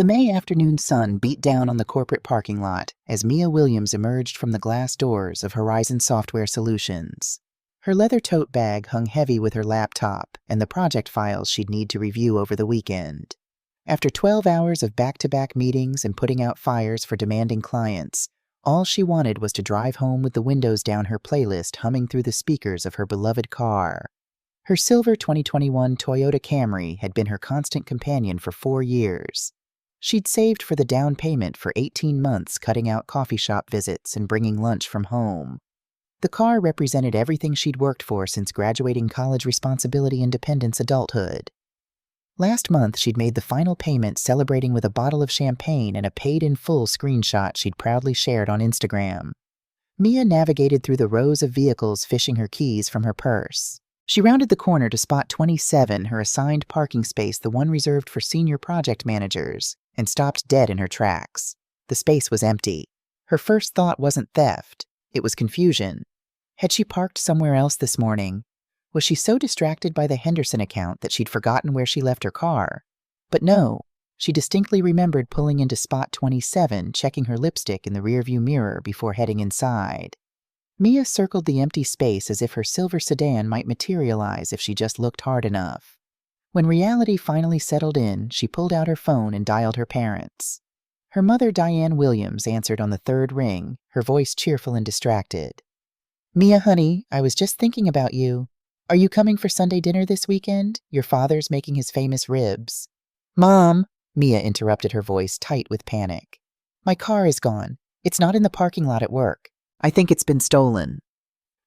The May afternoon sun beat down on the corporate parking lot as Mia Williams emerged from the glass doors of Horizon Software Solutions. Her leather tote bag hung heavy with her laptop and the project files she'd need to review over the weekend. After 12 hours of back-to-back meetings and putting out fires for demanding clients, all she wanted was to drive home with the windows down, her playlist humming through the speakers of her beloved car. Her silver 2021 Toyota Camry had been her constant companion for 4 years. She'd saved for the down payment for 18 months, cutting out coffee shop visits and bringing lunch from home. The car represented everything she'd worked for since graduating college: responsibility, independence, adulthood. Last month, she'd made the final payment, celebrating with a bottle of champagne and a paid-in-full screenshot she'd proudly shared on Instagram. Mia navigated through the rows of vehicles, fishing her keys from her purse. She rounded the corner to spot 27, her assigned parking space, the one reserved for senior project managers, and stopped dead in her tracks. The space was empty. Her first thought wasn't theft. It was confusion. Had she parked somewhere else this morning? Was she so distracted by the Henderson account that she'd forgotten where she left her car? But no, she distinctly remembered pulling into spot 27, checking her lipstick in the rearview mirror before heading inside. Mia circled the empty space as if her silver sedan might materialize if she just looked hard enough. When reality finally settled in, she pulled out her phone and dialed her parents. Her mother, Diane Williams, answered on the third ring, her voice cheerful and distracted. "Mia, honey, I was just thinking about you. Are you coming for Sunday dinner this weekend? Your father's making his famous ribs." "Mom," Mia interrupted, her voice tight with panic. "My car is gone. It's not in the parking lot at work. I think it's been stolen."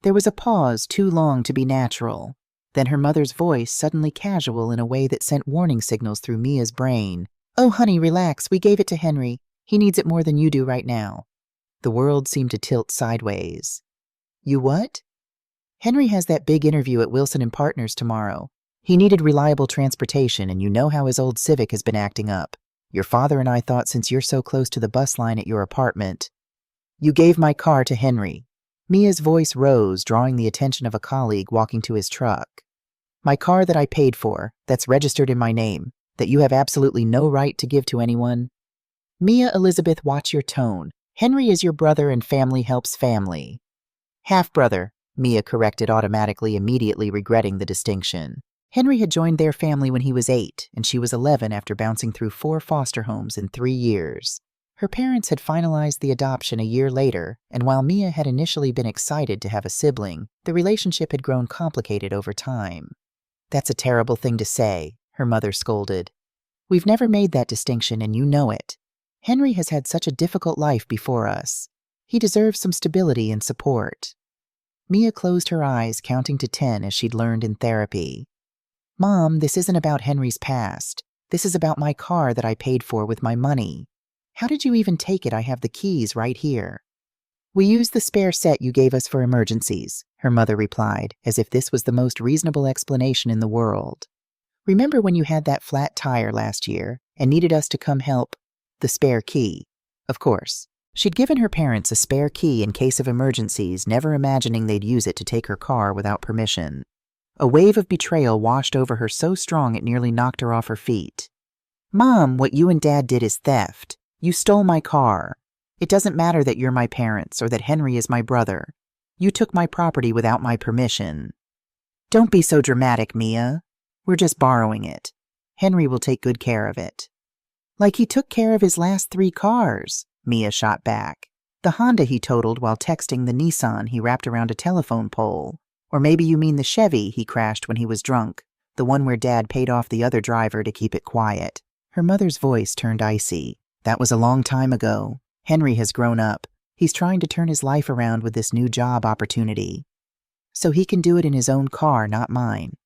There was a pause too long to be natural. Then her mother's voice, suddenly casual in a way that sent warning signals through Mia's brain. "Oh, honey, relax. We gave it to Henry. He needs it more than you do right now." The world seemed to tilt sideways. "You what?" "Henry has that big interview at Wilson & Partners tomorrow. He needed reliable transportation, and you know how his old Civic has been acting up. Your father and I thought, since you're so close to the bus line at your apartment—" "You gave my car to Henry." Mia's voice rose, drawing the attention of a colleague walking to his truck. "My car that I paid for, that's registered in my name, that you have absolutely no right to give to anyone." "Mia Elizabeth, watch your tone. Henry is your brother and family helps family." "Half-brother," Mia corrected automatically, immediately regretting the distinction. Henry had joined their family when he was 8, and she was 11 after bouncing through 4 foster homes in 3 years. Her parents had finalized the adoption a year later, and while Mia had initially been excited to have a sibling, the relationship had grown complicated over time. "That's a terrible thing to say," her mother scolded. "We've never made that distinction, and you know it. Henry has had such a difficult life before us. He deserves some stability and support." Mia closed her eyes, counting to 10 as she'd learned in therapy. "Mom, this isn't about Henry's past. This is about my car that I paid for with my money. How did you even take it? I have the keys right here." "We used the spare set you gave us for emergencies," her mother replied, as if this was the most reasonable explanation in the world. "Remember when you had that flat tire last year and needed us to come help? The spare key." Of course, she'd given her parents a spare key in case of emergencies, never imagining they'd use it to take her car without permission. A wave of betrayal washed over her so strong it nearly knocked her off her feet. "Mom, what you and Dad did is theft. You stole my car. It doesn't matter that you're my parents or that Henry is my brother. You took my property without my permission." "Don't be so dramatic, Mia. We're just borrowing it. Henry will take good care of it." "Like he took care of his last 3 cars," Mia shot back. "The Honda he totaled while texting, the Nissan he wrapped around a telephone pole. Or maybe you mean the Chevy he crashed when he was drunk, the one where Dad paid off the other driver to keep it quiet." Her mother's voice turned icy. "That was a long time ago. Henry has grown up. He's trying to turn his life around with this new job opportunity. So he can do it in his own car, not mine."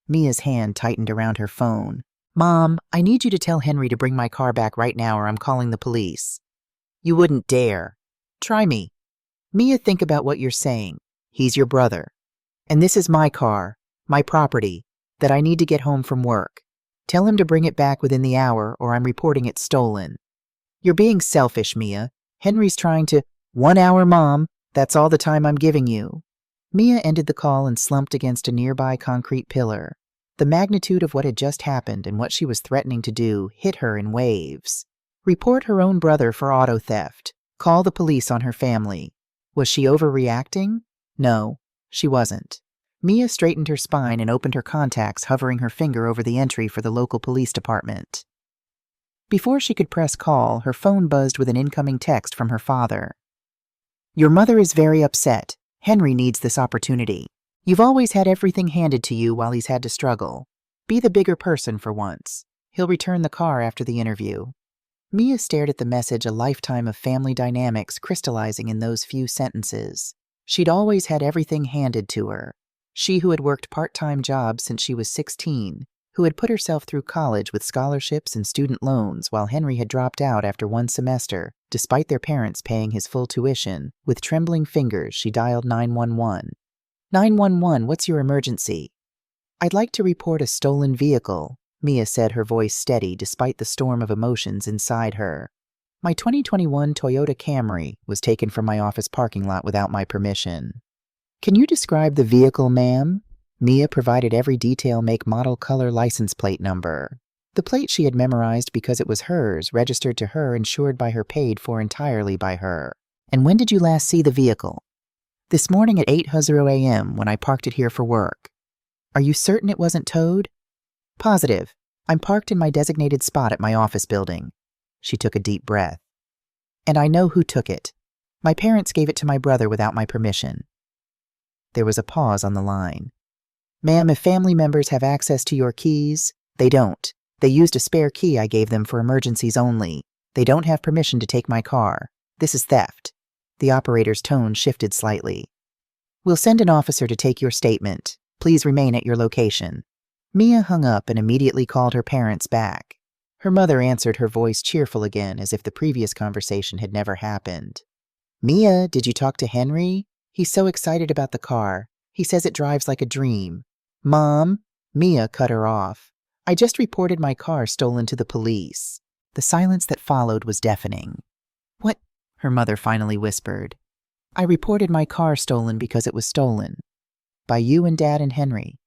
Mia's hand tightened around her phone. "Mom, I need you to tell Henry to bring my car back right now or I'm calling the police." "You wouldn't dare." "Try me." "Mia, think about what you're saying. He's your brother. And this is my car, my property, that I need to get home from work. Tell him to bring it back within the hour or I'm reporting it stolen." "You're being selfish, Mia. Henry's trying to—" "1 hour, Mom. That's all the time I'm giving you." Mia ended the call and slumped against a nearby concrete pillar. The magnitude of what had just happened and what she was threatening to do hit her in waves. Report her own brother for auto theft. Call the police on her family. Was she overreacting? No, she wasn't. Mia straightened her spine and opened her contacts, hovering her finger over the entry for the local police department. Before she could press call, her phone buzzed with an incoming text from her father. Your mother is very upset. Henry needs this opportunity. You've always had everything handed to you while he's had to struggle. Be the bigger person for once. He'll return the car after the interview. Mia stared at the message, a lifetime of family dynamics crystallizing in those few sentences. She'd always had everything handed to her. She who had worked part-time jobs since she was 16, who had put herself through college with scholarships and student loans while Henry had dropped out after one semester, despite their parents paying his full tuition. With trembling fingers, she dialed 911. 911, what's your emergency? I'd like to report a stolen vehicle, Mia said, her voice steady despite the storm of emotions inside her. My 2021 Toyota Camry was taken from my office parking lot without my permission. Can you describe the vehicle, ma'am? Mia provided every detail: make, model, color, license plate number. The plate she had memorized because it was hers, registered to her, insured by her, paid for entirely by her. And when did you last see the vehicle? This morning at 8:00 a.m. when I parked it here for work. Are you certain it wasn't towed? Positive. I'm parked in my designated spot at my office building. She took a deep breath. And I know who took it. My parents gave it to my brother without my permission. There was a pause on the line. Ma'am, if family members have access to your keys, they don't. They used a spare key I gave them for emergencies only. They don't have permission to take my car. This is theft. The operator's tone shifted slightly. We'll send an officer to take your statement. Please remain at your location. Mia hung up and immediately called her parents back. Her mother answered, her voice cheerful again, as if the previous conversation had never happened. Mia, did you talk to Henry? He's so excited about the car. He says it drives like a dream. Mom, Mia cut her off. I just reported my car stolen to the police. The silence that followed was deafening. What? Her mother finally whispered. I reported my car stolen because it was stolen. By you and Dad and Henry.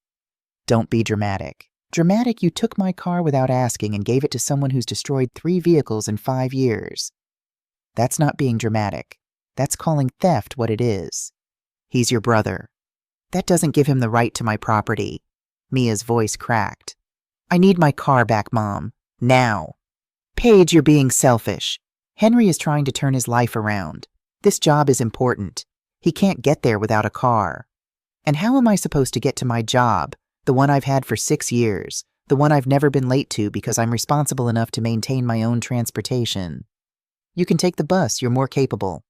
Don't be dramatic. Dramatic, you took my car without asking and gave it to someone who's destroyed 3 vehicles in 5 years. That's not being dramatic. That's calling theft what it is. He's your brother. That doesn't give him the right to my property. Mia's voice cracked. I need my car back, Mom. Now. Paige, you're being selfish. Henry is trying to turn his life around. This job is important. He can't get there without a car. And how am I supposed to get to my job, the one I've had for 6 years, the one I've never been late to because I'm responsible enough to maintain my own transportation? You can take the bus, you're more capable.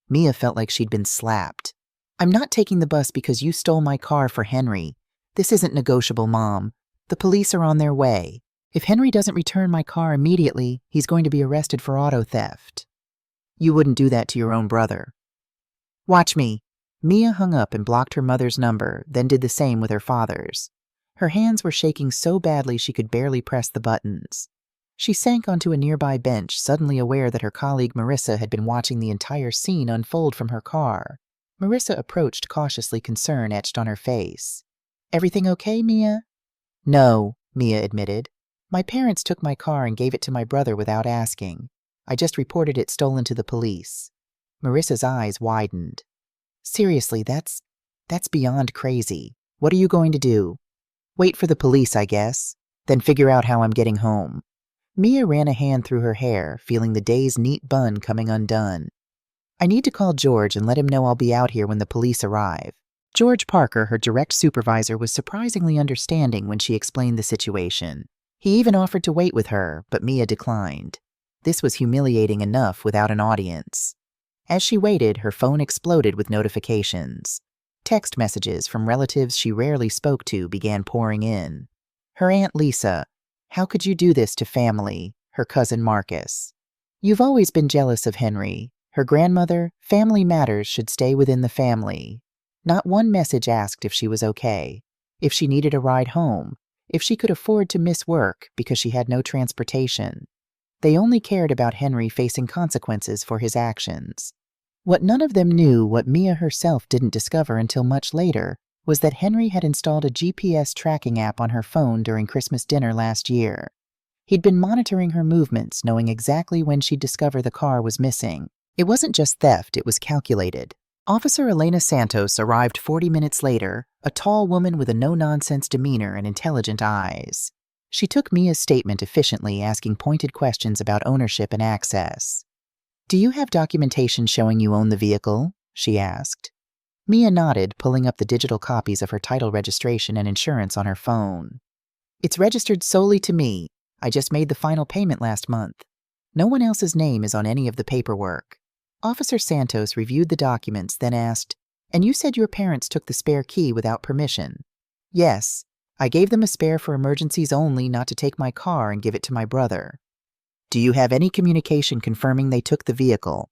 Mia felt like she'd been slapped. I'm not taking the bus because you stole my car for Henry. This isn't negotiable, Mom. The police are on their way. If Henry doesn't return my car immediately, he's going to be arrested for auto theft. You wouldn't do that to your own brother. Watch me. Mia hung up and blocked her mother's number, then did the same with her father's. Her hands were shaking so badly she could barely press the buttons. She sank onto a nearby bench, suddenly aware that her colleague Marissa had been watching the entire scene unfold from her car. Marissa approached cautiously, concern etched on her face. Everything okay, Mia? No, Mia admitted. My parents took my car and gave it to my brother without asking. I just reported it stolen to the police. Marissa's eyes widened. Seriously, that's beyond crazy. What are you going to do? Wait for the police, I guess. Then figure out how I'm getting home. Mia ran a hand through her hair, feeling the day's neat bun coming undone. I need to call George and let him know I'll be out here when the police arrive. George Parker, her direct supervisor, was surprisingly understanding when she explained the situation. He even offered to wait with her, but Mia declined. This was humiliating enough without an audience. As she waited, her phone exploded with notifications. Text messages from relatives she rarely spoke to began pouring in. Her Aunt Lisa, how could you do this to family? Her cousin Marcus. You've always been jealous of Henry. Her grandmother, family matters should stay within the family. Not one message asked if she was okay, if she needed a ride home, if she could afford to miss work because she had no transportation. They only cared about Henry facing consequences for his actions. What none of them knew, what Mia herself didn't discover until much later, was that Henry had installed a GPS tracking app on her phone during Christmas dinner last year. He'd been monitoring her movements, knowing exactly when she'd discover the car was missing. It wasn't just theft, it was calculated. Officer Elena Santos arrived 40 minutes later, a tall woman with a no-nonsense demeanor and intelligent eyes. She took Mia's statement efficiently, asking pointed questions about ownership and access. "Do you have documentation showing you own the vehicle?" she asked. Mia nodded, pulling up the digital copies of her title registration and insurance on her phone. "It's registered solely to me. I just made the final payment last month. No one else's name is on any of the paperwork." Officer Santos reviewed the documents, then asked, "And you said your parents took the spare key without permission?" "Yes. I gave them a spare for emergencies only, not to take my car and give it to my brother." "Do you have any communication confirming they took the vehicle?"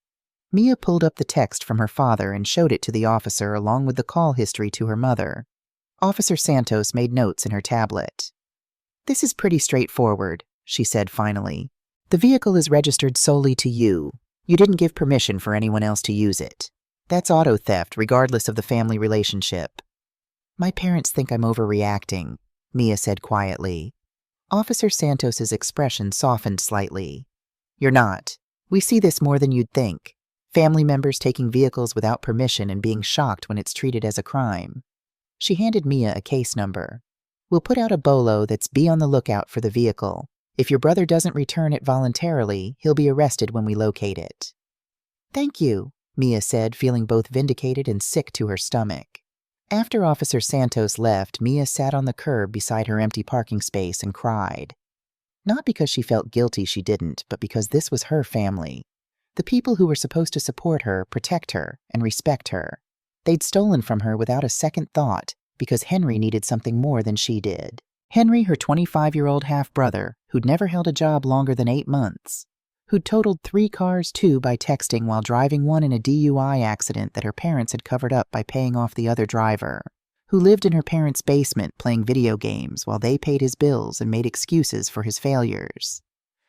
Mia pulled up the text from her father and showed it to the officer along with the call history to her mother. Officer Santos made notes in her tablet. "This is pretty straightforward," she said finally. "The vehicle is registered solely to you. You didn't give permission for anyone else to use it. That's auto theft, regardless of the family relationship." "My parents think I'm overreacting," Mia said quietly. Officer Santos's expression softened slightly. "You're not. We see this more than you'd think. Family members taking vehicles without permission and being shocked when it's treated as a crime." She handed Mia a case number. "We'll put out a bolo that's be on the lookout for the vehicle. If your brother doesn't return it voluntarily, he'll be arrested when we locate it." "Thank you," Mia said, feeling both vindicated and sick to her stomach. After Officer Santos left, Mia sat on the curb beside her empty parking space and cried. Not because she felt guilty she didn't, but because this was her family. The people who were supposed to support her, protect her, and respect her. They'd stolen from her without a second thought because Henry needed something more than she did. Henry, her 25-year-old half-brother, who'd never held a job longer than 8 months. Who'd totaled 3 cars too by texting while driving one in a DUI accident that her parents had covered up by paying off the other driver. Who lived in her parents' basement playing video games while they paid his bills and made excuses for his failures.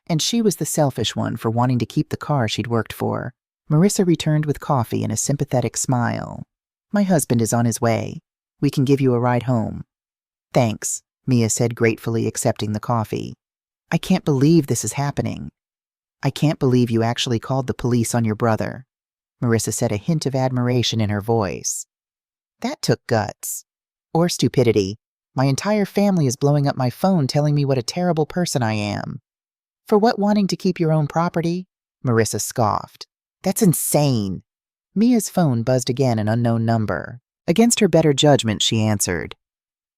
And she was the selfish one for wanting to keep the car she'd worked for. Marissa returned with coffee and a sympathetic smile. "My husband is on his way. We can give you a ride home." "Thanks," Mia said gratefully, accepting the coffee. "I can't believe this is happening." "I can't believe you actually called the police on your brother." Marissa said, a hint of admiration in her voice. "That took guts. Or stupidity. My entire family is blowing up my phone telling me what a terrible person I am." "For what, wanting to keep your own property?" Marissa scoffed. "That's insane." Mia's phone buzzed again, an unknown number. Against her better judgment, she answered.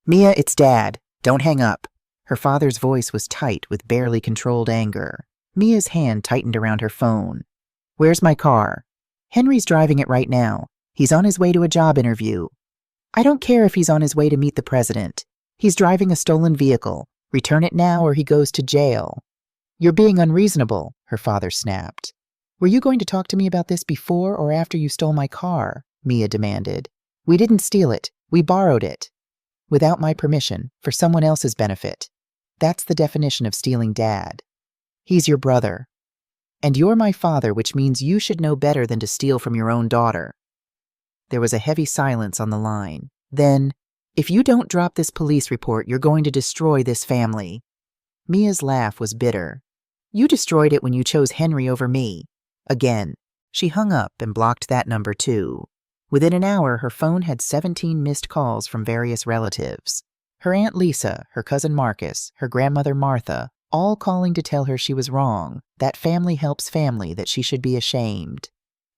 "Mia, it's Dad. Don't hang up." Her father's voice was tight with barely controlled anger. Mia's hand tightened around her phone. "Where's my car?" "Henry's driving it right now. He's on his way to a job interview." "I don't care if he's on his way to meet the president. He's driving a stolen vehicle. Return it now or he goes to jail." "You're being unreasonable," her father snapped. "Were you going to talk to me about this before or after you stole my car?" Mia demanded. "We didn't steal it. We borrowed it. Without my permission, for someone else's benefit. That's the definition of stealing Dad. He's your brother. And you're my father, which means you should know better than to steal from your own daughter." There was a heavy silence on the line. Then, "If you don't drop this police report, you're going to destroy this family." Mia's laugh was bitter. "You destroyed it when you chose Henry over me." Again. She hung up and blocked that number too. Within an hour, her phone had 17 missed calls from various relatives. Her Aunt Lisa, her cousin Marcus, her grandmother Martha, all calling to tell her she was wrong, that family helps family, that she should be ashamed.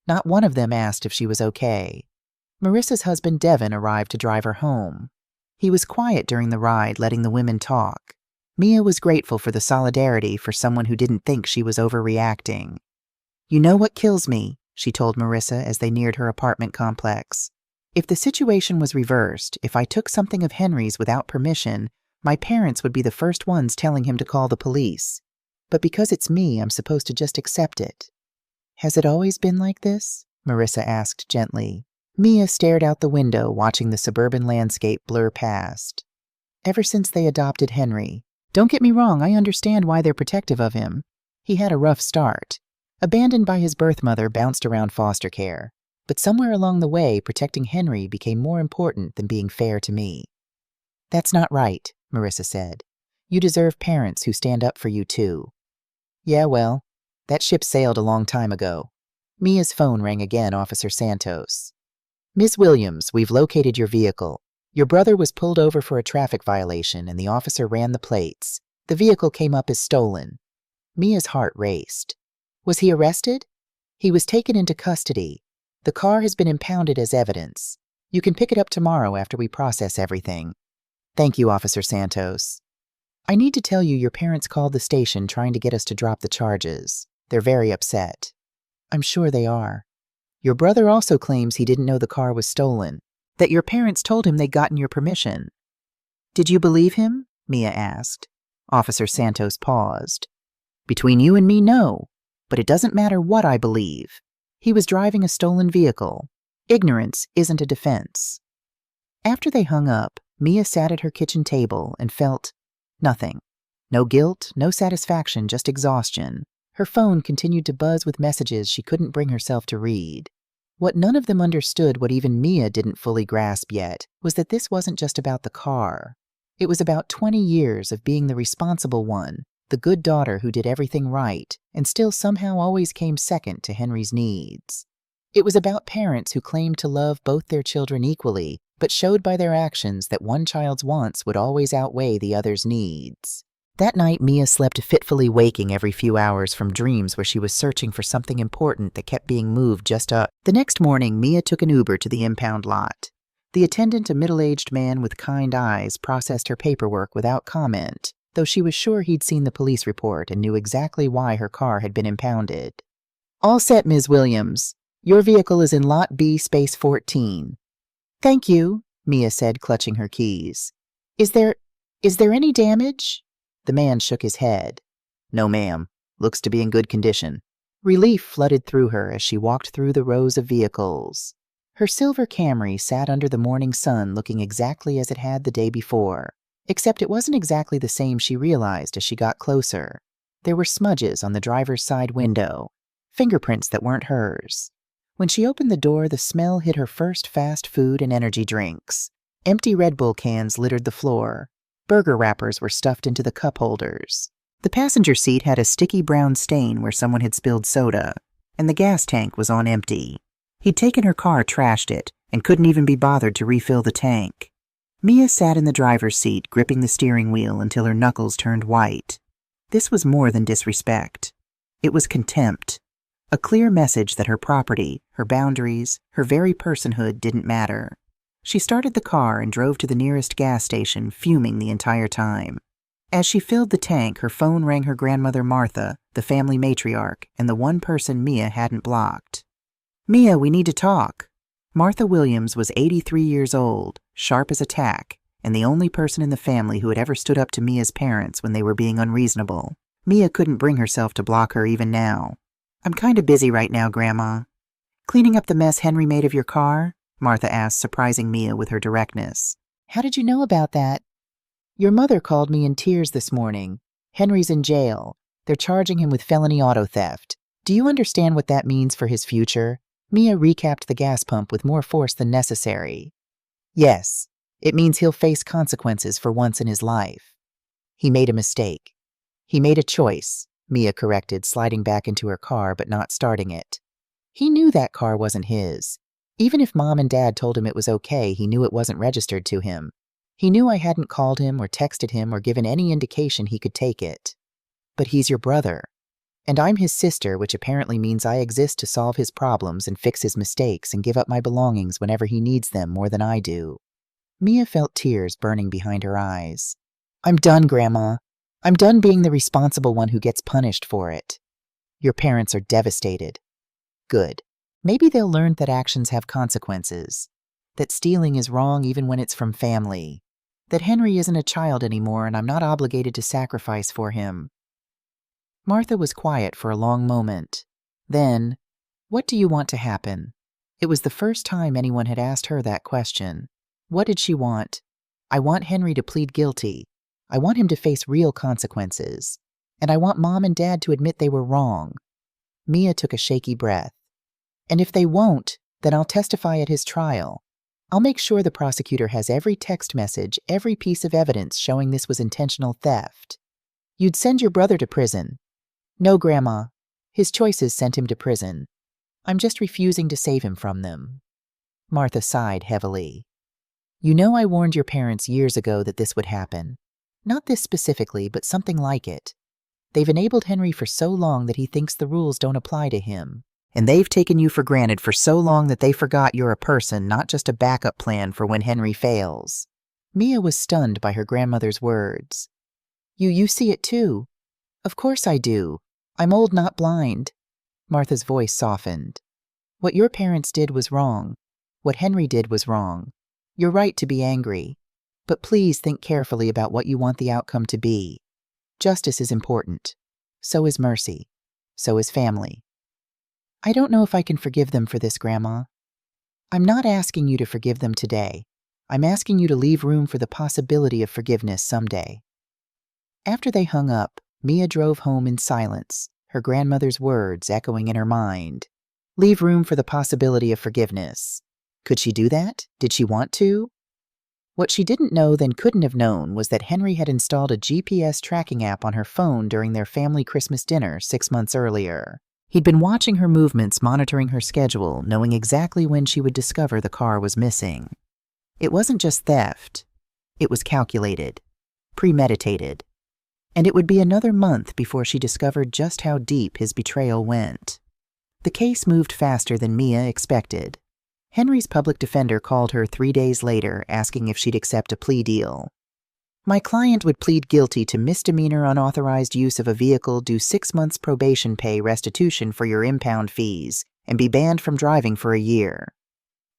Not one of them asked if she was okay. Marissa's husband Devin arrived to drive her home. He was quiet during the ride, letting the women talk. Mia was grateful for the solidarity for someone who didn't think she was overreacting. "You know what kills me?" she told Marissa as they neared her apartment complex. "If the situation was reversed, if I took something of Henry's without permission, my parents would be the first ones telling him to call the police. But because it's me, I'm supposed to just accept it." "Has it always been like this?" Marissa asked gently. Mia stared out the window, watching the suburban landscape blur past. "Ever since they adopted Henry. Don't get me wrong, I understand why they're protective of him. He had a rough start. Abandoned by his birth mother, bounced around foster care. But somewhere along the way, protecting Henry became more important than being fair to me. That's not right, Marissa said. You deserve parents who stand up for you too. Yeah, well, that ship sailed a long time ago. Mia's phone rang again, Officer Santos. Ms. Williams, we've located your vehicle. Your brother was pulled over for a traffic violation and the officer ran the plates. The vehicle came up as stolen. Mia's heart raced. Was he arrested? He was taken into custody. The car has been impounded as evidence. You can pick it up tomorrow after we process everything. Thank you, Officer Santos. I need to tell you your parents called the station trying to get us to drop the charges. They're very upset. I'm sure they are. Your brother also claims he didn't know the car was stolen, that your parents told him they'd gotten your permission. Did you believe him? Mia asked. Officer Santos paused. Between you and me, no. But it doesn't matter what I believe. He was driving a stolen vehicle. Ignorance isn't a defense. After they hung up, Mia sat at her kitchen table and felt nothing. No guilt, no satisfaction, just exhaustion. Her phone continued to buzz with messages she couldn't bring herself to read. What none of them understood, what even Mia didn't fully grasp yet, was that this wasn't just about the car. It was about 20 years of being the responsible one, the good daughter who did everything right, and still somehow always came second to Henry's needs. It was about parents who claimed to love both their children equally, but showed by their actions that one child's wants would always outweigh the other's needs. That night, Mia slept fitfully, waking every few hours from dreams where she was searching for something important that kept being moved just up. The next morning, Mia took an Uber to the impound lot. The attendant, a middle-aged man with kind eyes, processed her paperwork without comment, though she was sure he'd seen the police report and knew exactly why her car had been impounded. All set, Ms. Williams. Your vehicle is in Lot B, Space 14. Thank you, Mia said, clutching her keys. Is there any damage? The man shook his head. No, ma'am. Looks to be in good condition. Relief flooded through her as she walked through the rows of vehicles. Her silver Camry sat under the morning sun looking exactly as it had the day before, except it wasn't exactly the same, she realized as she got closer. There were smudges on the driver's side window, fingerprints that weren't hers. When she opened the door, the smell hit her first fast food and energy drinks. Empty Red Bull cans littered the floor. Burger wrappers were stuffed into the cup holders. The passenger seat had a sticky brown stain where someone had spilled soda, and the gas tank was on empty. He'd taken her car, trashed it, and couldn't even be bothered to refill the tank. Mia sat in the driver's seat, gripping the steering wheel until her knuckles turned white. This was more than disrespect. It was contempt. A clear message that her property, her boundaries, her very personhood didn't matter. She started the car and drove to the nearest gas station, fuming the entire time. As she filled the tank, her phone rang her grandmother Martha, the family matriarch, and the one person Mia hadn't blocked. Mia, we need to talk. Martha Williams was 83 years old, sharp as a tack, and the only person in the family who had ever stood up to Mia's parents when they were being unreasonable. Mia couldn't bring herself to block her even now. I'm kind of busy right now, Grandma. Cleaning up the mess Henry made of your car? Martha asked, surprising Mia with her directness. How did you know about that? Your mother called me in tears this morning. Henry's in jail. They're charging him with felony auto theft. Do you understand what that means for his future? Mia recapped the gas pump with more force than necessary. Yes, it means he'll face consequences for once in his life. He made a mistake. He made a choice, Mia corrected, sliding back into her car but not starting it. He knew that car wasn't his. Even if Mom and Dad told him it was okay, he knew it wasn't registered to him. He knew I hadn't called him or texted him or given any indication he could take it. But he's your brother. And I'm his sister, which apparently means I exist to solve his problems and fix his mistakes and give up my belongings whenever he needs them more than I do. Mia felt tears burning behind her eyes. I'm done, Grandma. I'm done being the responsible one who gets punished for it. Your parents are devastated. Good. Maybe they'll learn that actions have consequences. That stealing is wrong even when it's from family. That Henry isn't a child anymore and I'm not obligated to sacrifice for him. Martha was quiet for a long moment. Then, what do you want to happen? It was the first time anyone had asked her that question. What did she want? I want Henry to plead guilty. I want him to face real consequences. And I want Mom and Dad to admit they were wrong. Mia took a shaky breath. And if they won't, Then I'll testify at his trial. I'll make sure the prosecutor has every text message, every piece of evidence showing this was intentional theft. You'd send your brother to prison. No, Grandma. His choices sent him to prison. I'm just refusing to save him from them. Martha sighed heavily. You know I warned your parents years ago that this would happen. Not this specifically, but something like it. They've enabled Henry for so long that he thinks the rules don't apply to him. And they've taken you for granted for so long that they forgot you're a person, not just a backup plan for when Henry fails. Mia was stunned by her grandmother's words. You see it too. Of course I do. I'm old, not blind. Martha's voice softened. What your parents did was wrong. What Henry did was wrong. You're right to be angry. But please think carefully about what you want the outcome to be. Justice is important. So is mercy. So is family. I don't know if I can forgive them for this, Grandma. I'm not asking you to forgive them today. I'm asking you to leave room for the possibility of forgiveness someday. After they hung up, Mia drove home in silence, her grandmother's words echoing in her mind. Leave room for the possibility of forgiveness. Could she do that? Did she want to? What she didn't know then couldn't have known was that Henry had installed a GPS tracking app on her phone during their family Christmas dinner 6 months earlier. He'd been watching her movements, monitoring her schedule, knowing exactly when she would discover the car was missing. It wasn't just theft. It was calculated, premeditated. And it would be another month before she discovered just how deep his betrayal went. The case moved faster than Mia expected. Henry's public defender called her 3 days later, asking if she'd accept a plea deal. My client would plead guilty to misdemeanor unauthorized use of a vehicle, do 6 months probation pay restitution for your impound fees, and be banned from driving for a year.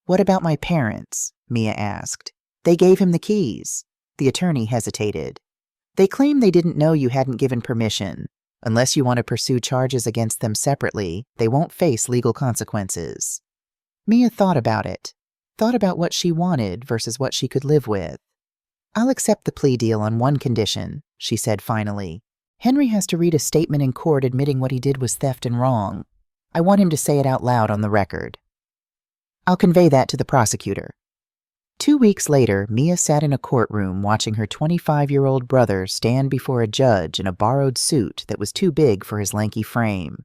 What about my parents? Mia asked. They gave him the keys. The attorney hesitated. They claim they didn't know you hadn't given permission. Unless you want to pursue charges against them separately, they won't face legal consequences. Mia thought about it. Thought about what she wanted versus what she could live with. I'll accept the plea deal on one condition, she said finally. Henry has to read a statement in court admitting what he did was theft and wrong. I want him to say it out loud on the record. I'll convey that to the prosecutor. 2 weeks later, Mia sat in a courtroom watching her 25-year-old brother stand before a judge in a borrowed suit that was too big for his lanky frame.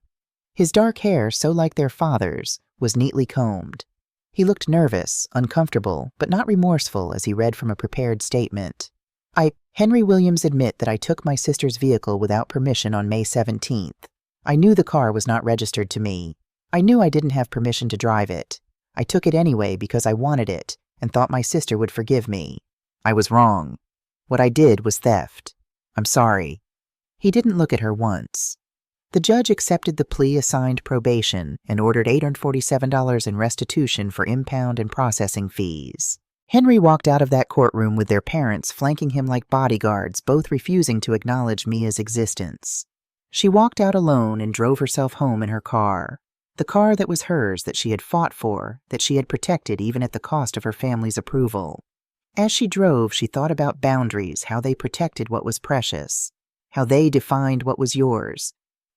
His dark hair, so like their father's, was neatly combed. He looked nervous, uncomfortable, but not remorseful as he read from a prepared statement. Henry Williams, admit that I took my sister's vehicle without permission on May 17th. I knew the car was not registered to me. I knew I didn't have permission to drive it. I took it anyway because I wanted it and thought my sister would forgive me. I was wrong. What I did was theft. I'm sorry. He didn't look at her once. The judge accepted the plea, assigned probation, and ordered $847 in restitution for impound and processing fees. Henry walked out of that courtroom with their parents flanking him like bodyguards, both refusing to acknowledge Mia's existence. She walked out alone and drove herself home in her car. The car that was hers, that she had fought for, that she had protected even at the cost of her family's approval. As she drove, she thought about boundaries, how they protected what was precious, how they defined what was yours,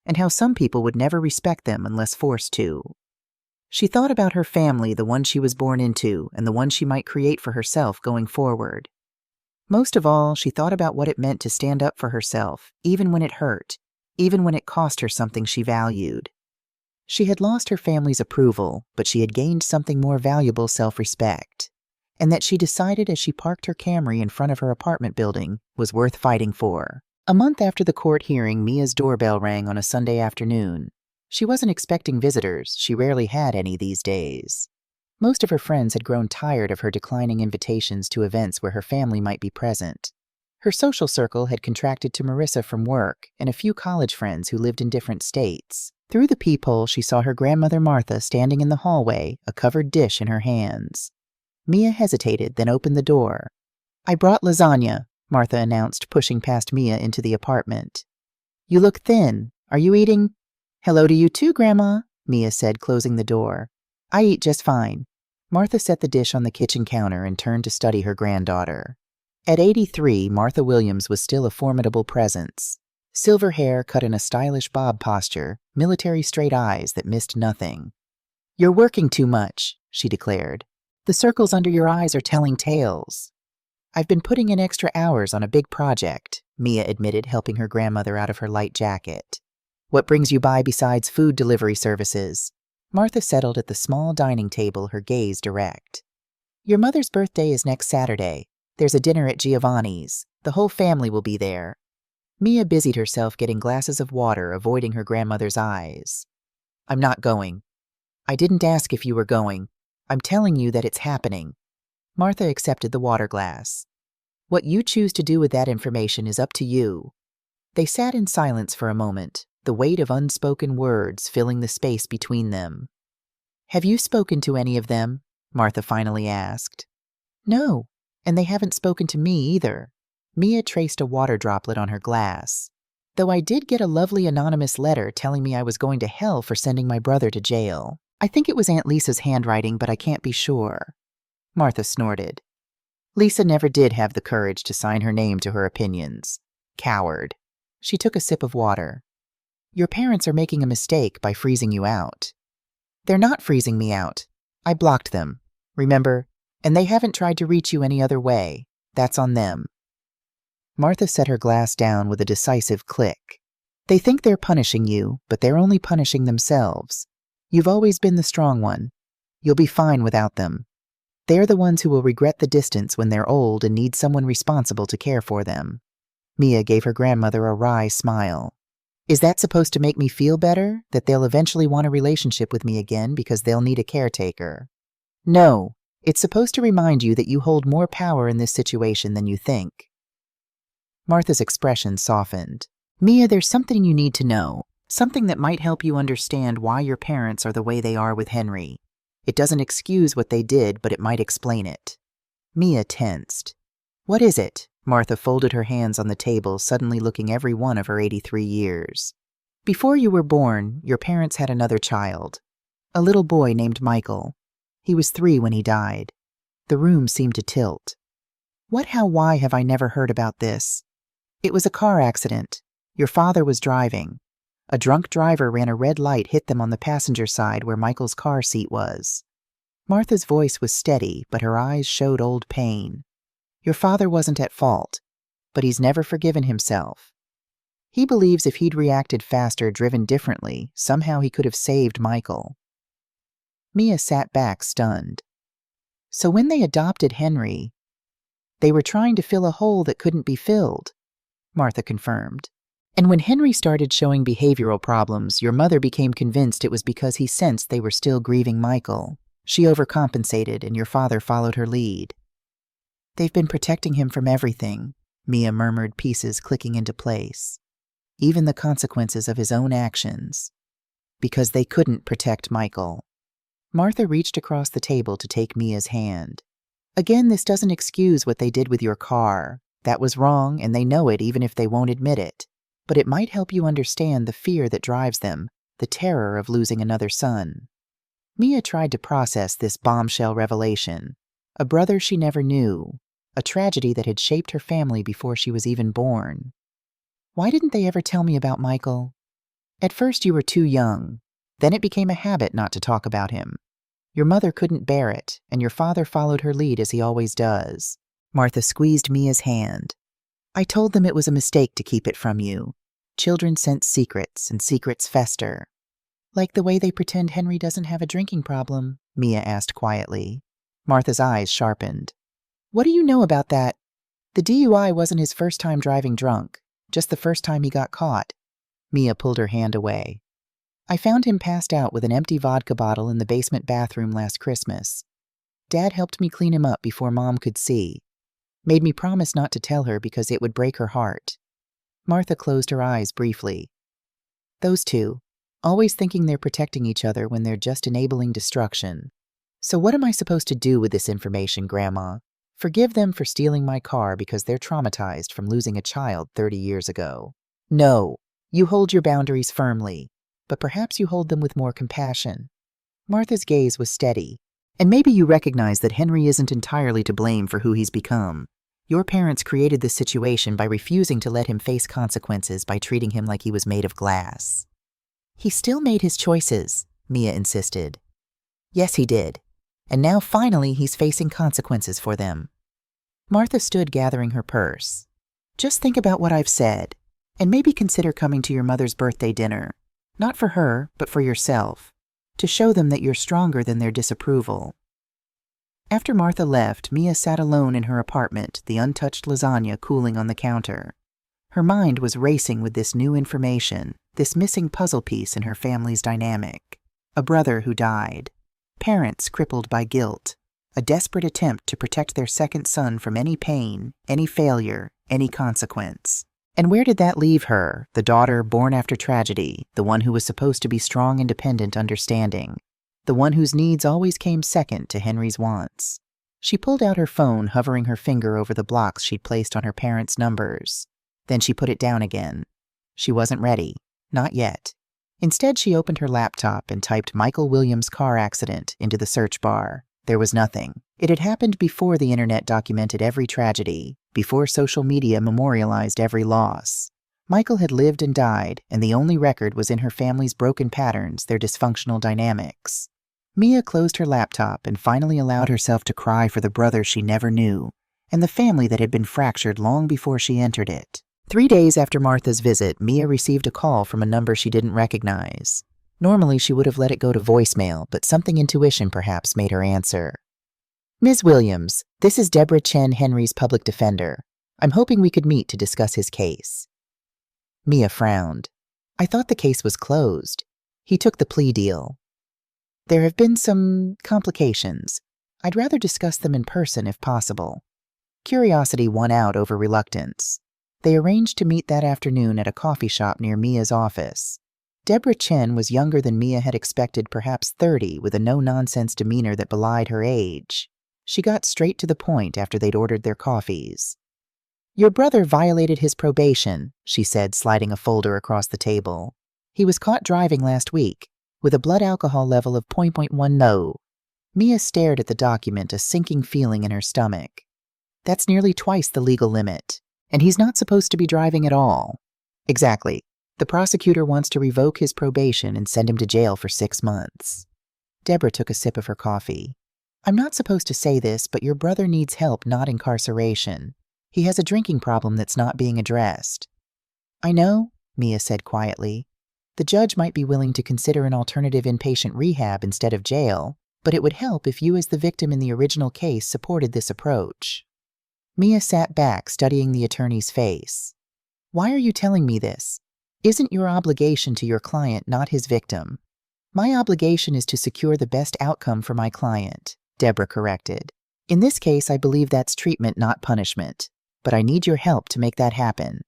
and how some people would never respect them unless forced to. She thought about her family, the one she was born into, and the one she might create for herself going forward. Most of all, she thought about what it meant to stand up for herself, even when it hurt, even when it cost her something she valued. She had lost her family's approval, but she had gained something more valuable, self-respect, and that she decided as she parked her Camry in front of her apartment building was worth fighting for. A month after the court hearing, Mia's doorbell rang on a Sunday afternoon. She wasn't expecting visitors. She rarely had any these days. Most of her friends had grown tired of her declining invitations to events where her family might be present. Her social circle had contracted to Marissa from work and a few college friends who lived in different states. Through the peephole, she saw her grandmother Martha standing in the hallway, a covered dish in her hands. Mia hesitated, then opened the door. I brought lasagna, Martha announced, pushing past Mia into the apartment. You look thin. Are you eating? Hello to you too, Grandma, Mia said, closing the door. I eat just fine. Martha set the dish on the kitchen counter and turned to study her granddaughter. At 83, Martha Williams was still a formidable presence. Silver hair cut in a stylish bob posture, military straight eyes that missed nothing. You're working too much, she declared. "The circles under your eyes are telling tales." "I've been putting in extra hours on a big project," Mia admitted, helping her grandmother out of her light jacket. "What brings you by besides food delivery services?" Martha settled at the small dining table, her gaze direct. "Your mother's birthday is next Saturday. There's a dinner at Giovanni's. The whole family will be there." Mia busied herself getting glasses of water, avoiding her grandmother's eyes. "I'm not going." "I didn't ask if you were going. I'm telling you that it's happening." Martha accepted the water glass. "What you choose to do with that information is up to you." They sat in silence for a moment, the weight of unspoken words filling the space between them. "Have you spoken to any of them?" Martha finally asked. "No, and they haven't spoken to me either." Mia traced a water droplet on her glass. "Though I did get a lovely anonymous letter telling me I was going to hell for sending my brother to jail. I think it was Aunt Lisa's handwriting, but I can't be sure." Martha snorted. Lisa never did have the courage to sign her name to her opinions. Coward. She took a sip of water. "Your parents are making a mistake by freezing you out." "They're not freezing me out. I blocked them. Remember? And they haven't tried to reach you any other way. That's on them." Martha set her glass down with a decisive click. "They think they're punishing you, but they're only punishing themselves. You've always been the strong one. You'll be fine without them. They're the ones who will regret the distance when they're old and need someone responsible to care for them." Mia gave her grandmother a wry smile. "Is that supposed to make me feel better, that they'll eventually want a relationship with me again because they'll need a caretaker?" "No, it's supposed to remind you that you hold more power in this situation than you think." Martha's expression softened. "Mia, there's something you need to know. Something that might help you understand why your parents are the way they are with Henry. It doesn't excuse what they did, but it might explain it." Mia tensed. "What is it?" Martha folded her hands on the table, suddenly looking every one of her 83 years. "Before you were born, your parents had another child. A little boy named Michael. He was 3 when he died." The room seemed to tilt. "What, how, why have I never heard about this?" "It was a car accident. Your father was driving. A drunk driver ran a red light, hit them on the passenger side where Michael's car seat was." Martha's voice was steady, but her eyes showed old pain. "Your father wasn't at fault, but he's never forgiven himself. He believes if he'd reacted faster, driven differently, somehow he could have saved Michael." Mia sat back, stunned. "So when they adopted Henry, they were trying to fill a hole that couldn't be filled," Martha confirmed. "And when Henry started showing behavioral problems, your mother became convinced it was because he sensed they were still grieving Michael. She overcompensated, and your father followed her lead." "They've been protecting him from everything," Mia murmured, pieces clicking into place. "Even the consequences of his own actions. Because they couldn't protect Michael." Martha reached across the table to take Mia's hand. "Again, this doesn't excuse what they did with your car. That was wrong, and they know it even if they won't admit it. But it might help you understand the fear that drives them, the terror of losing another son." Mia tried to process this bombshell revelation. A brother she never knew. A tragedy that had shaped her family before she was even born. "Why didn't they ever tell me about Michael?" "At first you were too young. Then it became a habit not to talk about him. Your mother couldn't bear it, and your father followed her lead as he always does." Martha squeezed Mia's hand. "I told them it was a mistake to keep it from you. Children sense secrets, and secrets fester." "Like the way they pretend Henry doesn't have a drinking problem?" Mia asked quietly. Martha's eyes sharpened. "What do you know about that? The DUI wasn't his first time driving drunk, just the first time he got caught." Mia pulled her hand away. "I found him passed out with an empty vodka bottle in the basement bathroom last Christmas. Dad helped me clean him up before Mom could see. Made me promise not to tell her because it would break her heart." Martha closed her eyes briefly. "Those two, always thinking they're protecting each other when they're just enabling destruction. So what am I supposed to do with this information, Grandma? Forgive them for stealing my car because they're traumatized from losing a child 30 years ago. No, you hold your boundaries firmly, but perhaps you hold them with more compassion." Martha's gaze was steady. "And maybe you recognize that Henry isn't entirely to blame for who he's become. Your parents created this situation by refusing to let him face consequences by treating him like he was made of glass." "He still made his choices," Mia insisted. "Yes, he did. and now finally he's facing consequences for them. Martha stood gathering her purse. Just think about what I've said, and maybe consider coming to your mother's birthday dinner. Not for her, but for yourself, to show them that you're stronger than their disapproval. After Martha left, Mia sat alone in her apartment, the untouched lasagna cooling on the counter. Her mind was racing with this new information, this missing puzzle piece in her family's dynamic. A brother who died, parents crippled by guilt, a desperate attempt to protect their second son from any pain, any failure, any consequence. And where did that leave her, the daughter born after tragedy, the one who was supposed to be strong, independent, understanding, the one whose needs always came second to Henry's wants? She pulled out her phone, hovering her finger over the blocks she'd placed on her parents' numbers. Then she put it down again. She wasn't ready. Not yet. Instead, she opened her laptop and typed Michael Williams car accident into the search bar. There was nothing. It had happened before the internet documented every tragedy, before social media memorialized every loss. Michael had lived and died, and the only record was in her family's broken patterns, their dysfunctional dynamics. Mia closed her laptop and finally allowed herself to cry for the brother she never knew, and the family that had been fractured long before she entered it. 3 days after Martha's visit, Mia received a call from a number she didn't recognize. Normally, she would have let it go to voicemail, but something intuition perhaps made her answer. Ms. Williams, this is Deborah Chen, Henry's public defender. I'm hoping we could meet to discuss his case. Mia frowned. I thought the case was closed. He took the plea deal. There have been some complications. I'd rather discuss them in person if possible. Curiosity won out over reluctance. They arranged to meet that afternoon at a coffee shop near Mia's office. Deborah Chen was younger than Mia had expected, perhaps 30, with a no-nonsense demeanor that belied her age. She got straight to the point after they'd ordered their coffees. Your brother violated his probation, she said, sliding a folder across the table. He was caught driving last week, with a blood alcohol level of 0.10. Mia stared at the document, a sinking feeling in her stomach. That's nearly twice the legal limit. And he's not supposed to be driving at all. Exactly. The prosecutor wants to revoke his probation and send him to jail for 6 months. Deborah took a sip of her coffee. I'm not supposed to say this, but your brother needs help, not incarceration. He has a drinking problem that's not being addressed. I know, Mia said quietly. The judge might be willing to consider an alternative inpatient rehab instead of jail, but it would help if you as the victim in the original case supported this approach. Mia sat back, studying the attorney's face. Why are you telling me this? Isn't your obligation to your client not his victim? My obligation is to secure the best outcome for my client, Deborah corrected. In this case, I believe that's treatment, not punishment. But I need your help to make that happen.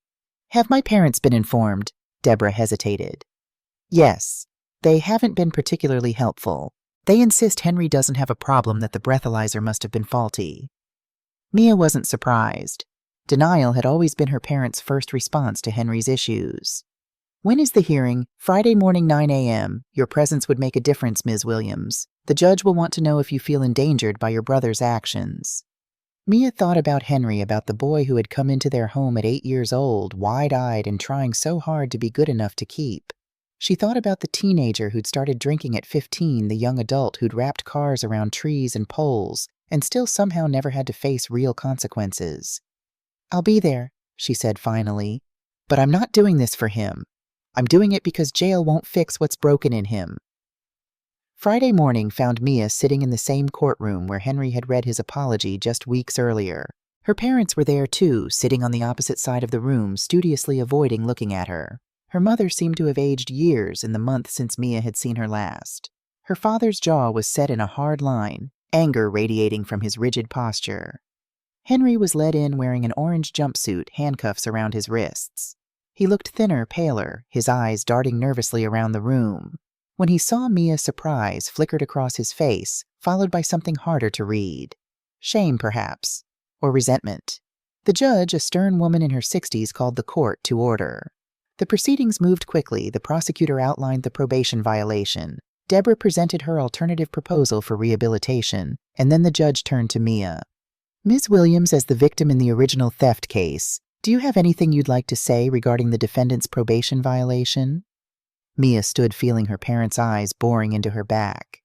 Have my parents been informed? Deborah hesitated. Yes. They haven't been particularly helpful. They insist Henry doesn't have a problem, that the breathalyzer must have been faulty. Mia wasn't surprised. Denial had always been her parents' first response to Henry's issues. When is the hearing? Friday morning, 9 a.m. Your presence would make a difference, Ms. Williams. The judge will want to know if you feel endangered by your brother's actions. Mia thought about Henry, about the boy who had come into their home at 8 years old, wide-eyed and trying so hard to be good enough to keep. She thought about the teenager who'd started drinking at 15, the young adult who'd wrapped cars around trees and poles, and still somehow never had to face real consequences. I'll be there, she said finally, but I'm not doing this for him. I'm doing it because jail won't fix what's broken in him. Friday morning found Mia sitting in the same courtroom where Henry had read his apology just weeks earlier. Her parents were there too, sitting on the opposite side of the room, studiously avoiding looking at her. Her mother seemed to have aged years in the month since Mia had seen her last. Her father's jaw was set in a hard line, anger radiating from his rigid posture. Henry was led in wearing an orange jumpsuit, handcuffs around his wrists. He looked thinner, paler, his eyes darting nervously around the room. When he saw Mia, surprise flickered across his face, followed by something harder to read. Shame, perhaps, or resentment. The judge, a stern woman in her 60s, called the court to order. The proceedings moved quickly. The prosecutor outlined the probation violation. Deborah presented her alternative proposal for rehabilitation, and then the judge turned to Mia. Ms. Williams, as the victim in the original theft case, do you have anything you'd like to say regarding the defendant's probation violation? Mia stood, feeling her parents' eyes boring into her back.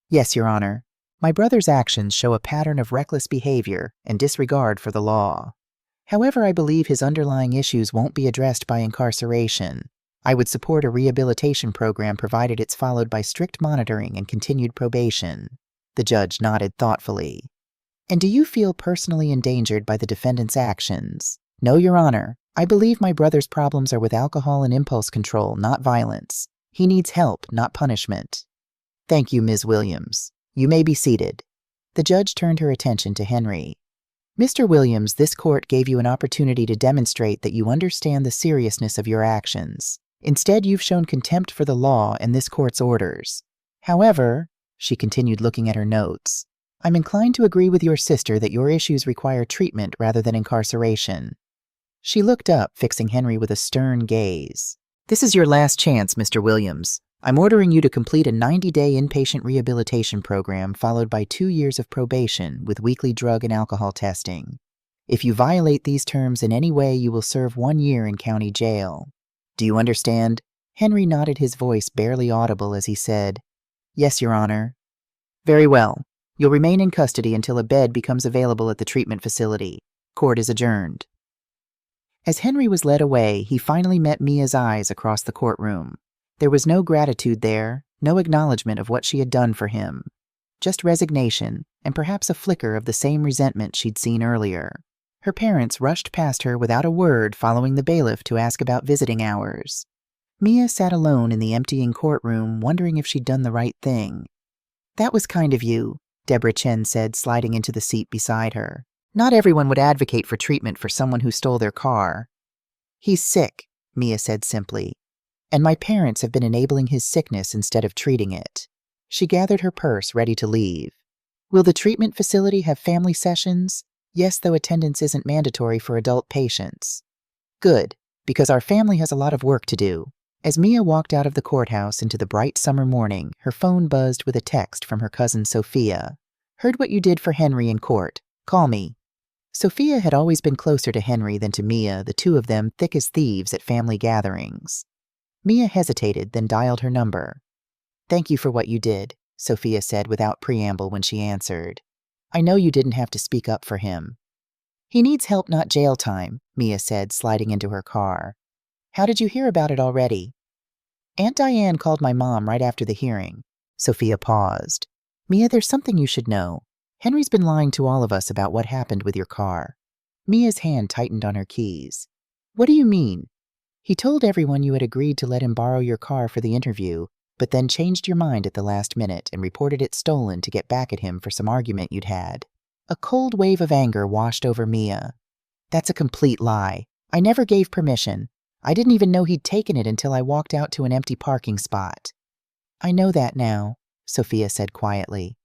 Yes, Your Honor. My brother's actions show a pattern of reckless behavior and disregard for the law. However, I believe his underlying issues won't be addressed by incarceration. I would support a rehabilitation program provided it's followed by strict monitoring and continued probation." The judge nodded thoughtfully. "And do you feel personally endangered by the defendant's actions?" "No, Your Honor. I believe my brother's problems are with alcohol and impulse control, not violence. He needs help, not punishment." "Thank you, Ms. Williams. You may be seated." The judge turned her attention to Henry. "Mr. Williams, this court gave you an opportunity to demonstrate that you understand the seriousness of your actions. Instead, you've shown contempt for the law and this court's orders. However," she continued looking at her notes, "I'm inclined to agree with your sister that your issues require treatment rather than incarceration." She looked up, fixing Henry with a stern gaze. "This is your last chance, Mr. Williams. I'm ordering you to complete a 90-day inpatient rehabilitation program followed by 2 years of probation with weekly drug and alcohol testing. If you violate these terms in any way, you will serve 1 year in county jail. Do you understand?" Henry nodded, his voice barely audible as he said, "Yes, Your Honor." "Very well. You'll remain in custody until a bed becomes available at the treatment facility. Court is adjourned." As Henry was led away, he finally met Mia's eyes across the courtroom. There was no gratitude there, no acknowledgement of what she had done for him. Just resignation, and perhaps a flicker of the same resentment she'd seen earlier. Her parents rushed past her without a word, following the bailiff to ask about visiting hours. Mia sat alone in the emptying courtroom, wondering if she'd done the right thing. "That was kind of you," Deborah Chen said, sliding into the seat beside her. "Not everyone would advocate for treatment for someone who stole their car." "He's sick," Mia said simply, "and my parents have been enabling his sickness instead of treating it." She gathered her purse, ready to leave. "Will the treatment facility have family sessions?" "Yes, though attendance isn't mandatory for adult patients." "Good, because our family has a lot of work to do." As Mia walked out of the courthouse into the bright summer morning, her phone buzzed with a text from her cousin Sophia. "Heard what you did for Henry in court. Call me." Sophia had always been closer to Henry than to Mia, the two of them thick as thieves at family gatherings. Mia hesitated, then dialed her number. "Thank you for what you did," Sophia said without preamble when she answered. "I know you didn't have to speak up for him." "He needs help, not jail time," Mia said, sliding into her car. "How did you hear about it already?" "Aunt Diane called my mom right after the hearing." Sophia paused. "Mia, there's something you should know. Henry's been lying to all of us about what happened with your car." Mia's hand tightened on her keys. "What do you mean?" "He told everyone you had agreed to let him borrow your car for the interview, but then changed your mind at the last minute and reported it stolen to get back at him for some argument you'd had." A cold wave of anger washed over Mia. "That's a complete lie. I never gave permission. I didn't even know he'd taken it until I walked out to an empty parking spot." "I know that now," Sophia said quietly.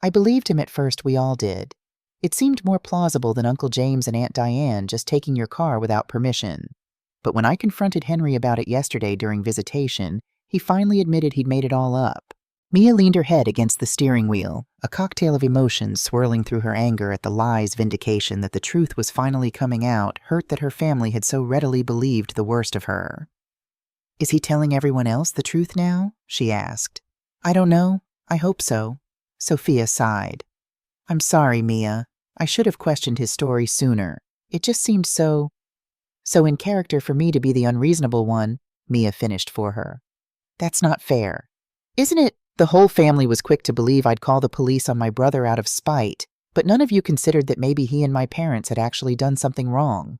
"I believed him at first, we all did. It seemed more plausible than Uncle James and Aunt Diane just taking your car without permission. But when I confronted Henry about it yesterday during visitation, he finally admitted he'd made it all up." Mia leaned her head against the steering wheel, a cocktail of emotions swirling through her anger at the lie's vindication that the truth was finally coming out, hurt that her family had so readily believed the worst of her. "Is he telling everyone else the truth now?" she asked. "I don't know. I hope so." Sophia sighed. "I'm sorry, Mia. I should have questioned his story sooner. It just seemed so in character for me to be the unreasonable one," Mia finished for her. "That's not fair." "Isn't it? The whole family was quick to believe I'd call the police on my brother out of spite, but none of you considered that maybe he and my parents had actually done something wrong."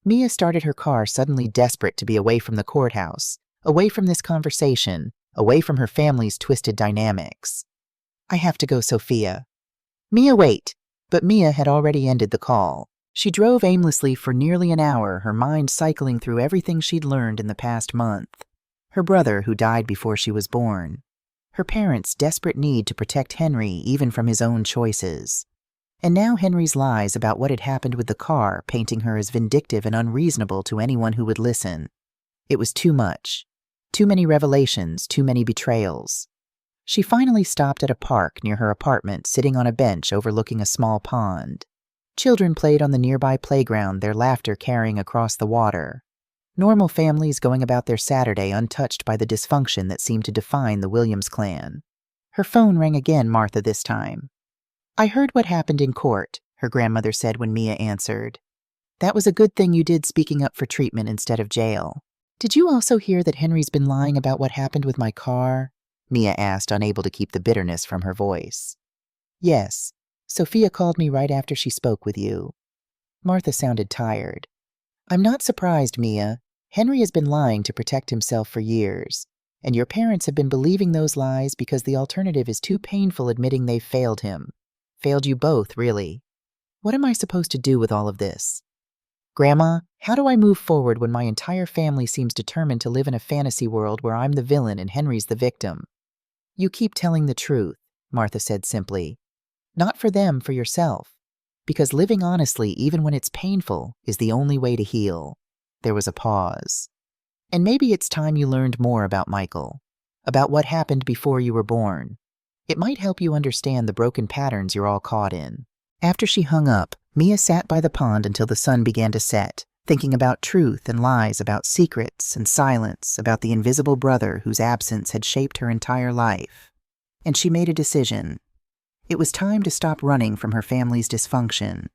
Mia started her car, suddenly desperate to be away from the courthouse, away from this conversation, away from her family's twisted dynamics. "I have to go, Sophia." "Mia, wait." But Mia had already ended the call. She drove aimlessly for nearly an hour, her mind cycling through everything she'd learned in the past month. Her brother, who died before she was born. Her parents' desperate need to protect Henry even from his own choices. And now Henry's lies about what had happened with the car, painting her as vindictive and unreasonable to anyone who would listen. It was too much. Too many revelations, too many betrayals. She finally stopped at a park near her apartment, sitting on a bench overlooking a small pond. Children played on the nearby playground, their laughter carrying across the water. Normal families going about their Saturday untouched by the dysfunction that seemed to define the Williams clan. Her phone rang again, Martha this time. "I heard what happened in court," her grandmother said when Mia answered. "That was a good thing you did, speaking up for treatment instead of jail. Did you also hear that Henry's been lying about what happened with my car?" Mia asked, unable to keep the bitterness from her voice. "Yes. Sophia called me right after she spoke with you." Martha sounded tired. "I'm not surprised, Mia. Henry has been lying to protect himself for years, and your parents have been believing those lies because the alternative is too painful, admitting they've failed him. Failed you both, really. What am I supposed to do with all of this? Grandma, how do I move forward when my entire family seems determined to live in a fantasy world where I'm the villain and Henry's the victim?" "You keep telling the truth," Martha said simply. "Not for them, for yourself. Because living honestly, even when it's painful, is the only way to heal." There was a pause. "And maybe it's time you learned more about Michael, about what happened before you were born. It might help you understand the broken patterns you're all caught in." After she hung up, Mia sat by the pond until the sun began to set, thinking about truth and lies, about secrets and silence, about the invisible brother whose absence had shaped her entire life. And she made a decision. It was time to stop running from her family's dysfunction.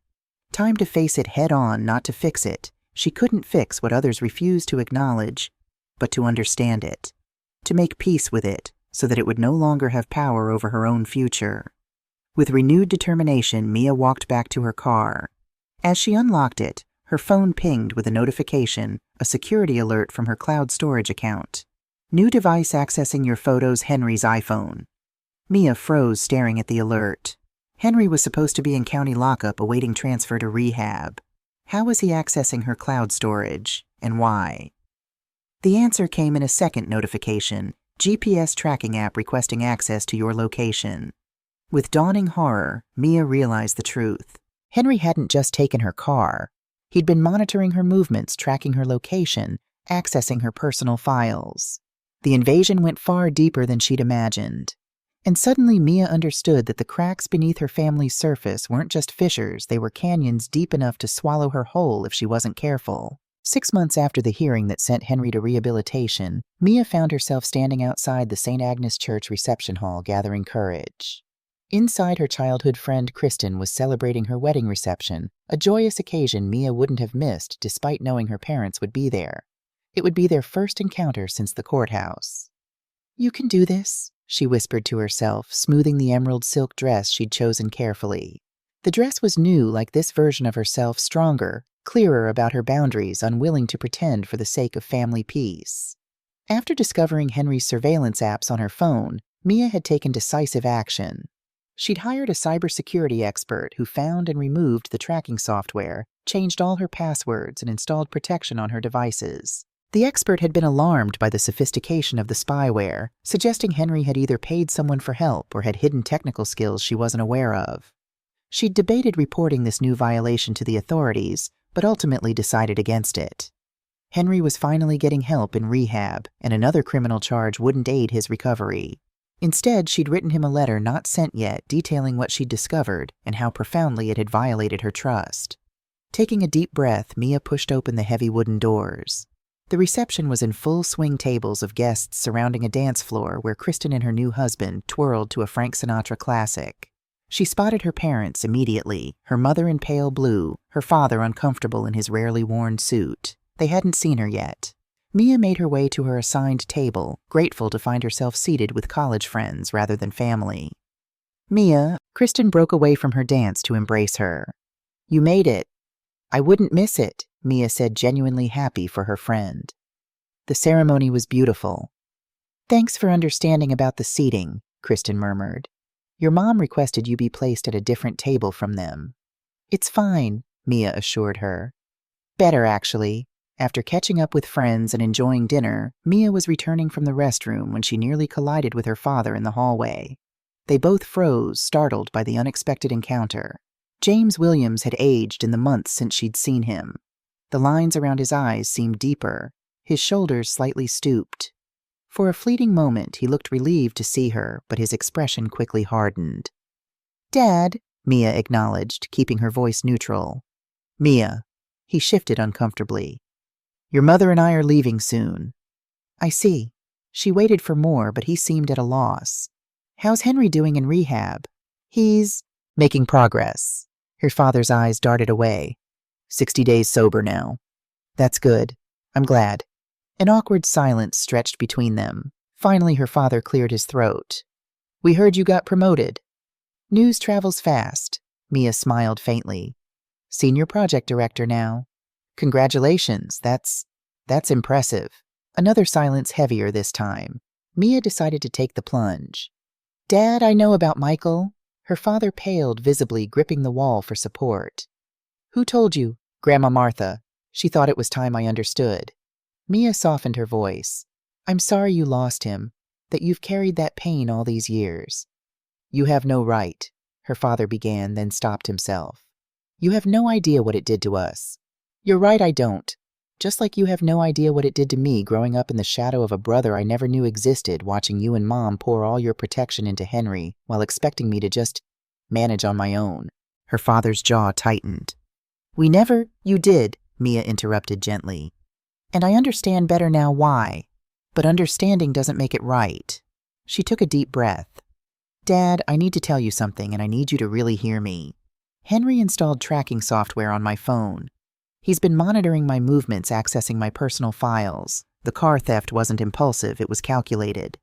Time to face it head on, not to fix it. She couldn't fix what others refused to acknowledge, but to understand it, to make peace with it so that it would no longer have power over her own future. With renewed determination, Mia walked back to her car. As she unlocked it, her phone pinged with a notification, a security alert from her cloud storage account. "New device accessing your photos, Henry's iPhone." Mia froze, staring at the alert. Henry was supposed to be in county lockup awaiting transfer to rehab. How was he accessing her cloud storage, and why? The answer came in a second notification, GPS tracking app requesting access to your location. With dawning horror, Mia realized the truth. Henry hadn't just taken her car. He'd been monitoring her movements, tracking her location, accessing her personal files. The invasion went far deeper than she'd imagined. And suddenly Mia understood that the cracks beneath her family's surface weren't just fissures, they were canyons deep enough to swallow her whole if she wasn't careful. 6 months after the hearing that sent Henry to rehabilitation, Mia found herself standing outside the St. Agnes Church reception hall, gathering courage. Inside, her childhood friend Kristen was celebrating her wedding reception, a joyous occasion Mia wouldn't have missed despite knowing her parents would be there. It would be their first encounter since the courthouse. "You can do this," she whispered to herself, smoothing the emerald silk dress she'd chosen carefully. The dress was new, like this version of herself, stronger, clearer about her boundaries, unwilling to pretend for the sake of family peace. After discovering Henry's surveillance apps on her phone, Mia had taken decisive action. She'd hired a cybersecurity expert who found and removed the tracking software, changed all her passwords, and installed protection on her devices. The expert had been alarmed by the sophistication of the spyware, suggesting Henry had either paid someone for help or had hidden technical skills she wasn't aware of. She'd debated reporting this new violation to the authorities, but ultimately decided against it. Henry was finally getting help in rehab, and another criminal charge wouldn't aid his recovery. Instead, she'd written him a letter not sent yet, detailing what she'd discovered and how profoundly it had violated her trust. Taking a deep breath, Mia pushed open the heavy wooden doors. The reception was in full swing, tables of guests surrounding a dance floor where Kristen and her new husband twirled to a Frank Sinatra classic. She spotted her parents immediately, her mother in pale blue, her father uncomfortable in his rarely worn suit. They hadn't seen her yet. Mia made her way to her assigned table, grateful to find herself seated with college friends rather than family. "Mia," Kristen broke away from her dance to embrace her. "You made it." "I wouldn't miss it," Mia said, genuinely happy for her friend. The ceremony was beautiful. "Thanks for understanding about the seating," Kristen murmured. "Your mom requested you be placed at a different table from them." "It's fine," Mia assured her. "Better, actually." After catching up with friends and enjoying dinner, Mia was returning from the restroom when she nearly collided with her father in the hallway. They both froze, startled by the unexpected encounter. James Williams had aged in the months since she'd seen him. The lines around his eyes seemed deeper, his shoulders slightly stooped. For a fleeting moment, he looked relieved to see her, but his expression quickly hardened. "Dad," Mia acknowledged, keeping her voice neutral. "Mia." He shifted uncomfortably. "Your mother and I are leaving soon." "I see." She waited for more, but he seemed at a loss. How's Henry doing in rehab? He's making progress. Her father's eyes darted away. 60 days sober now. That's good. I'm glad. An awkward silence stretched between them. Finally, her father cleared his throat. We heard you got promoted. News travels fast. Mia smiled faintly. Senior project director now. Congratulations. That's impressive. Another silence, heavier this time. Mia decided to take the plunge. Dad, I know about Michael. Her father paled visibly, gripping the wall for support. Who told you? Grandma Martha. She thought it was time I understood. Mia softened her voice. I'm sorry you lost him, that you've carried that pain all these years. You have no right, her father began, then stopped himself. You have no idea what it did to us. You're right, I don't. Just like you have no idea what it did to me growing up in the shadow of a brother I never knew existed, watching you and Mom pour all your protection into Henry while expecting me to just manage on my own. Her father's jaw tightened. You did, Mia interrupted gently. And I understand better now why. But understanding doesn't make it right. She took a deep breath. Dad, I need to tell you something, and I need you to really hear me. Henry installed tracking software on my phone. He's been monitoring my movements, accessing my personal files. The car theft wasn't impulsive, it was calculated.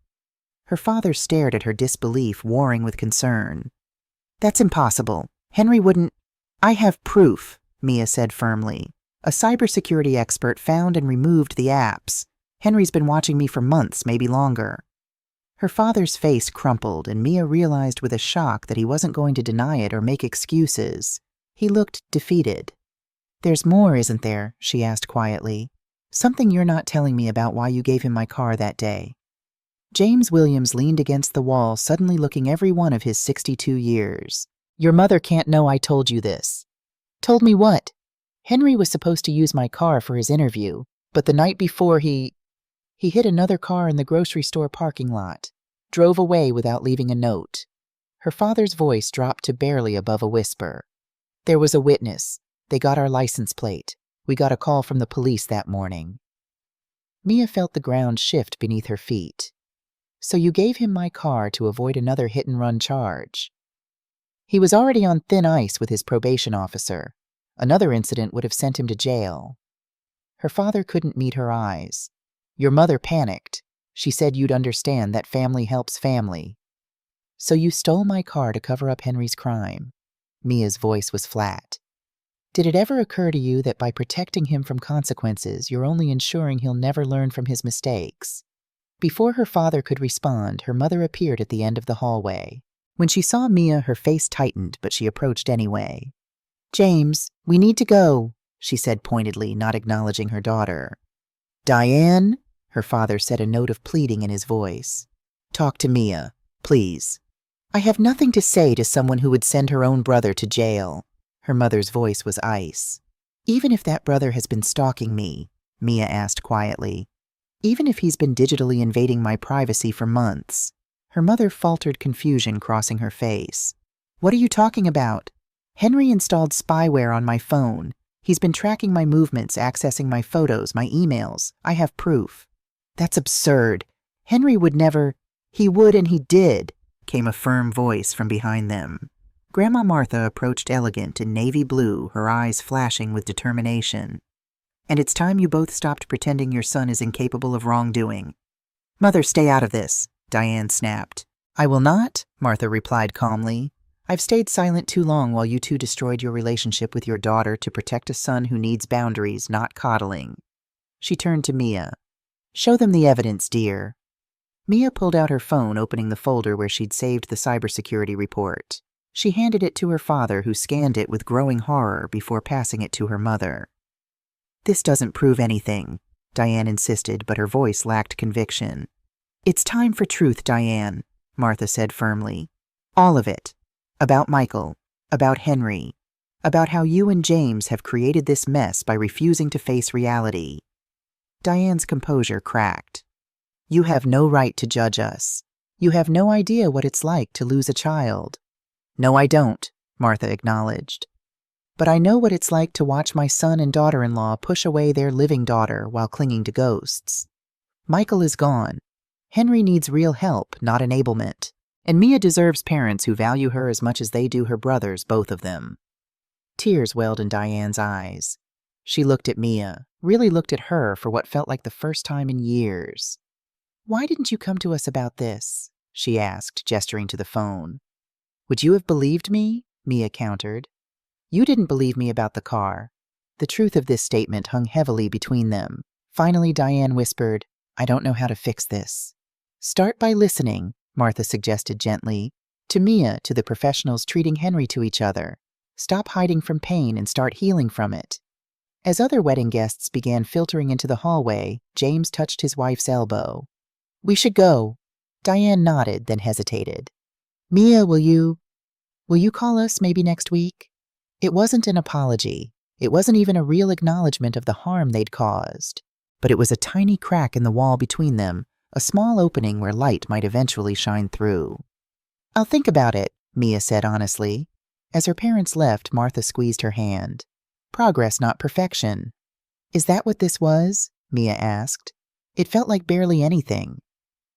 Her father stared at her, disbelief warring with concern. That's impossible. Henry wouldn't. I have proof, Mia said firmly. A cybersecurity expert found and removed the apps. Henry's been watching me for months, maybe longer. Her father's face crumpled, and Mia realized with a shock that he wasn't going to deny it or make excuses. He looked defeated. There's more, isn't there? She asked quietly. Something you're not telling me about why you gave him my car that day. James Williams leaned against the wall, suddenly looking every one of his 62 years. Your mother can't know I told you this. Told me what? Henry was supposed to use my car for his interview, but the night before he hit another car in the grocery store parking lot, drove away without leaving a note. Her father's voice dropped to barely above a whisper. There was a witness. They got our license plate. We got a call from the police that morning. Mia felt the ground shift beneath her feet. So you gave him my car to avoid another hit-and-run charge. He was already on thin ice with his probation officer. Another incident would have sent him to jail. Her father couldn't meet her eyes. Your mother panicked. She said you'd understand that family helps family. So you stole my car to cover up Henry's crime. Mia's voice was flat. Did it ever occur to you that by protecting him from consequences, you're only ensuring he'll never learn from his mistakes? Before her father could respond, her mother appeared at the end of the hallway. When she saw Mia, her face tightened, but she approached anyway. James, we need to go, she said pointedly, not acknowledging her daughter. Diane, her father said, a note of pleading in his voice. Talk to Mia, please. I have nothing to say to someone who would send her own brother to jail. Her mother's voice was ice. Even if that brother has been stalking me, Mia asked quietly. Even if he's been digitally invading my privacy for months. Her mother faltered, confusion crossing her face. What are you talking about? Henry installed spyware on my phone. He's been tracking my movements, accessing my photos, my emails. I have proof. That's absurd. Henry would never. He would and he did, came a firm voice from behind them. Grandma Martha approached, elegant in navy blue, her eyes flashing with determination. And it's time you both stopped pretending your son is incapable of wrongdoing. Mother, stay out of this, Diane snapped. I will not, Martha replied calmly. I've stayed silent too long while you two destroyed your relationship with your daughter to protect a son who needs boundaries, not coddling. She turned to Mia. Show them the evidence, dear. Mia pulled out her phone, opening the folder where she'd saved the cybersecurity report. She handed it to her father, who scanned it with growing horror before passing it to her mother. This doesn't prove anything, Diane insisted, but her voice lacked conviction. It's time for truth, Diane, Martha said firmly. All of it. About Michael, about Henry, about how you and James have created this mess by refusing to face reality. Diane's composure cracked. You have no right to judge us. You have no idea what it's like to lose a child. No, I don't, Martha acknowledged. But I know what it's like to watch my son and daughter-in-law push away their living daughter while clinging to ghosts. Michael is gone. Henry needs real help, not enablement. And Mia deserves parents who value her as much as they do her brothers, both of them. Tears welled in Diane's eyes. She looked at Mia, really looked at her for what felt like the first time in years. "Why didn't you come to us about this?" she asked, gesturing to the phone. "Would you have believed me?" Mia countered. "You didn't believe me about the car." The truth of this statement hung heavily between them. Finally, Diane whispered, "I don't know how to fix this." "Start by listening," Martha suggested gently. "To Mia, to the professionals treating Henry, to each other. Stop hiding from pain and start healing from it." As other wedding guests began filtering into the hallway, James touched his wife's elbow. "We should go." Diane nodded, then hesitated. "Mia, will you call us maybe next week?" It wasn't an apology. It wasn't even a real acknowledgement of the harm they'd caused. But it was a tiny crack in the wall between them, a small opening where light might eventually shine through. "I'll think about it," Mia said honestly. As her parents left, Martha squeezed her hand. "Progress, not perfection." "Is that what this was?" Mia asked. It felt like barely anything.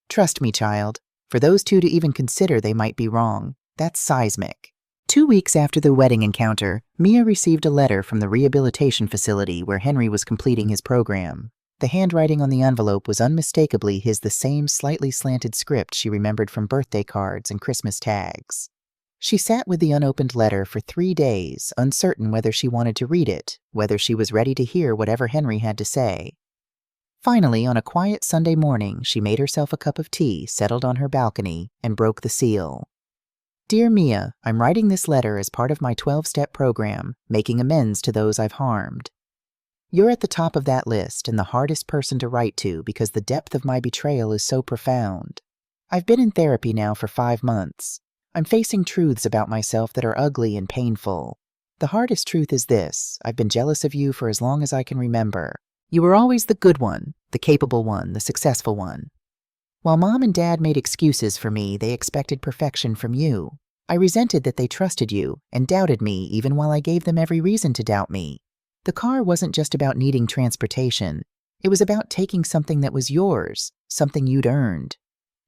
"Trust me, child. For those two to even consider they might be wrong, that's seismic." 2 weeks after the wedding encounter, Mia received a letter from the rehabilitation facility where Henry was completing his program. The handwriting on the envelope was unmistakably the same slightly slanted script she remembered from birthday cards and Christmas tags. She sat with the unopened letter for 3 days, uncertain whether she wanted to read it, whether she was ready to hear whatever Henry had to say. Finally, on a quiet Sunday morning, she made herself a cup of tea, settled on her balcony, and broke the seal. "Dear Mia, I'm writing this letter as part of my 12-step program, making amends to those I've harmed. You're at the top of that list and the hardest person to write to because the depth of my betrayal is so profound. I've been in therapy now for 5 months. I'm facing truths about myself that are ugly and painful. The hardest truth is this: I've been jealous of you for as long as I can remember. You were always the good one, the capable one, the successful one. While Mom and Dad made excuses for me, they expected perfection from you. I resented that they trusted you and doubted me even while I gave them every reason to doubt me. The car wasn't just about needing transportation. It was about taking something that was yours, something you'd earned.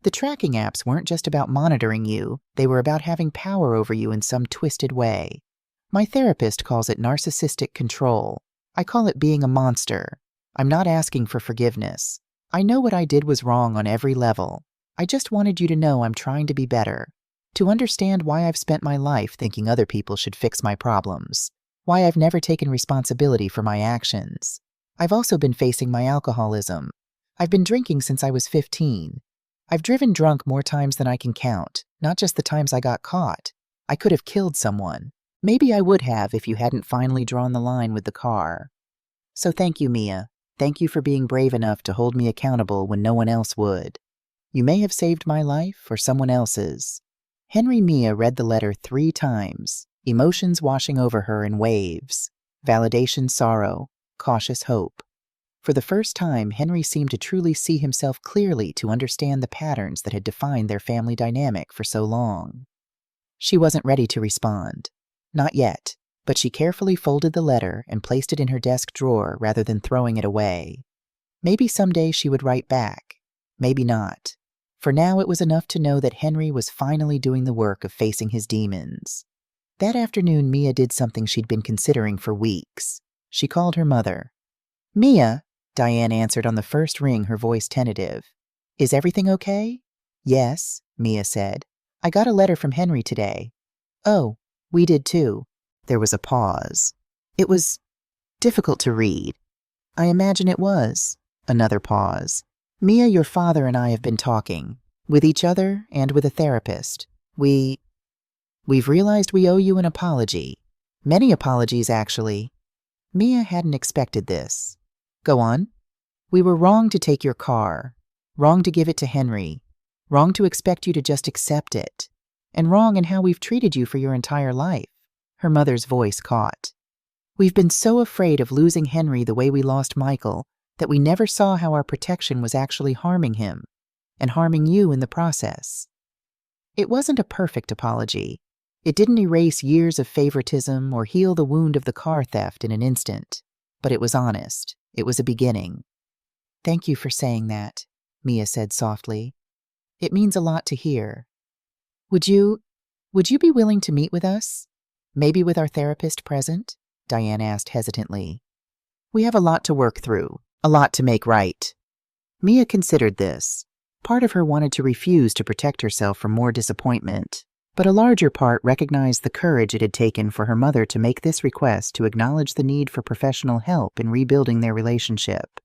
The tracking apps weren't just about monitoring you, they were about having power over you in some twisted way. My therapist calls it narcissistic control. I call it being a monster. I'm not asking for forgiveness. I know what I did was wrong on every level. I just wanted you to know I'm trying to be better, to understand why I've spent my life thinking other people should fix my problems, why I've never taken responsibility for my actions. I've also been facing my alcoholism. I've been drinking since I was 15. I've driven drunk more times than I can count, not just the times I got caught. I could have killed someone. Maybe I would have if you hadn't finally drawn the line with the car. So thank you, Mia. Thank you for being brave enough to hold me accountable when no one else would. You may have saved my life or someone else's." Henry Mia read the letter 3 times, emotions washing over her in waves. Validation, sorrow, cautious hope. For the first time, Henry seemed to truly see himself clearly, to understand the patterns that had defined their family dynamic for so long. She wasn't ready to respond. Not yet, but she carefully folded the letter and placed it in her desk drawer rather than throwing it away. Maybe someday she would write back. Maybe not. For now, it was enough to know that Henry was finally doing the work of facing his demons. That afternoon, Mia did something she'd been considering for weeks. She called her mother. "Mia," Diane answered on the first ring, her voice tentative. "Is everything okay?" "Yes," Mia said. "I got a letter from Henry today." "Oh, we did too." There was a pause. "It was difficult to read." "I imagine it was." Another pause. "Mia, your father and I have been talking. With each other and with a therapist. We've realized we owe you an apology. Many apologies, actually." Mia hadn't expected this. "Go on." "We were wrong to take your car. Wrong to give it to Henry. Wrong to expect you to just accept it. And wrong in how we've treated you for your entire life." Her mother's voice caught. "We've been so afraid of losing Henry the way we lost Michael that we never saw how our protection was actually harming him, and harming you in the process." It wasn't a perfect apology. It didn't erase years of favoritism or heal the wound of the car theft in an instant, but it was honest. It was a beginning. "Thank you for saying that," Mia said softly. "It means a lot to hear." Would you be willing to meet with us? Maybe with our therapist present? Diane asked hesitantly. We have a lot to work through, a lot to make right. Mia considered this. Part of her wanted to refuse to protect herself from more disappointment, but a larger part recognized the courage it had taken for her mother to make this request to acknowledge the need for professional help in rebuilding their relationship.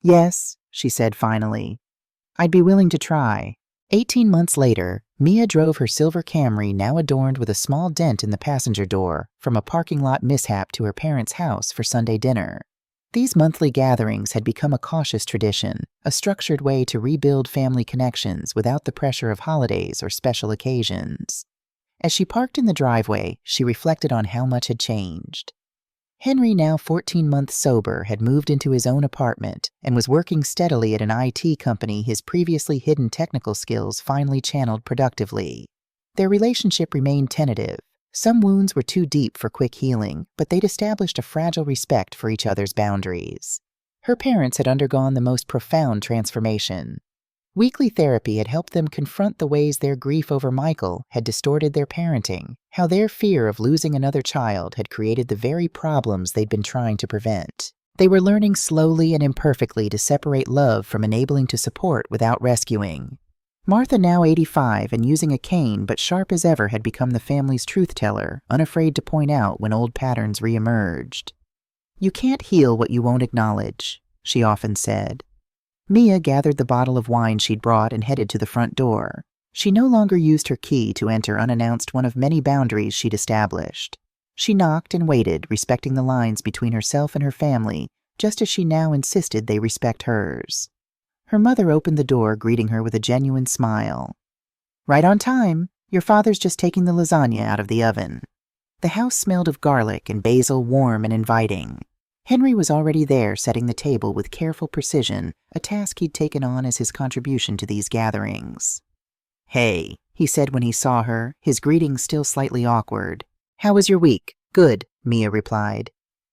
Yes, she said finally. I'd be willing to try. 18 months later, Mia drove her silver Camry, now adorned with a small dent in the passenger door, from a parking lot mishap to her parents' house for Sunday dinner. These monthly gatherings had become a cautious tradition, a structured way to rebuild family connections without the pressure of holidays or special occasions. As she parked in the driveway, she reflected on how much had changed. Henry, now 14 months sober, had moved into his own apartment and was working steadily at an IT company his previously hidden technical skills finally channeled productively. Their relationship remained tentative. Some wounds were too deep for quick healing, but they'd established a fragile respect for each other's boundaries. Her parents had undergone the most profound transformation. Weekly therapy had helped them confront the ways their grief over Michael had distorted their parenting, how their fear of losing another child had created the very problems they'd been trying to prevent. They were learning slowly and imperfectly to separate love from enabling to support without rescuing. Martha, now 85 and using a cane but sharp as ever, had become the family's truth-teller, unafraid to point out when old patterns re-emerged. You can't heal what you won't acknowledge, she often said. Mia gathered the bottle of wine she'd brought and headed to the front door. She no longer used her key to enter unannounced one of many boundaries she'd established. She knocked and waited, respecting the lines between herself and her family, just as she now insisted they respect hers. Her mother opened the door, greeting her with a genuine smile. Right on time. Your father's just taking the lasagna out of the oven. The house smelled of garlic and basil, warm and inviting. Henry was already there, setting the table with careful precision, a task he'd taken on as his contribution to these gatherings. Hey, he said when he saw her, his greeting still slightly awkward. How was your week? Good, Mia replied.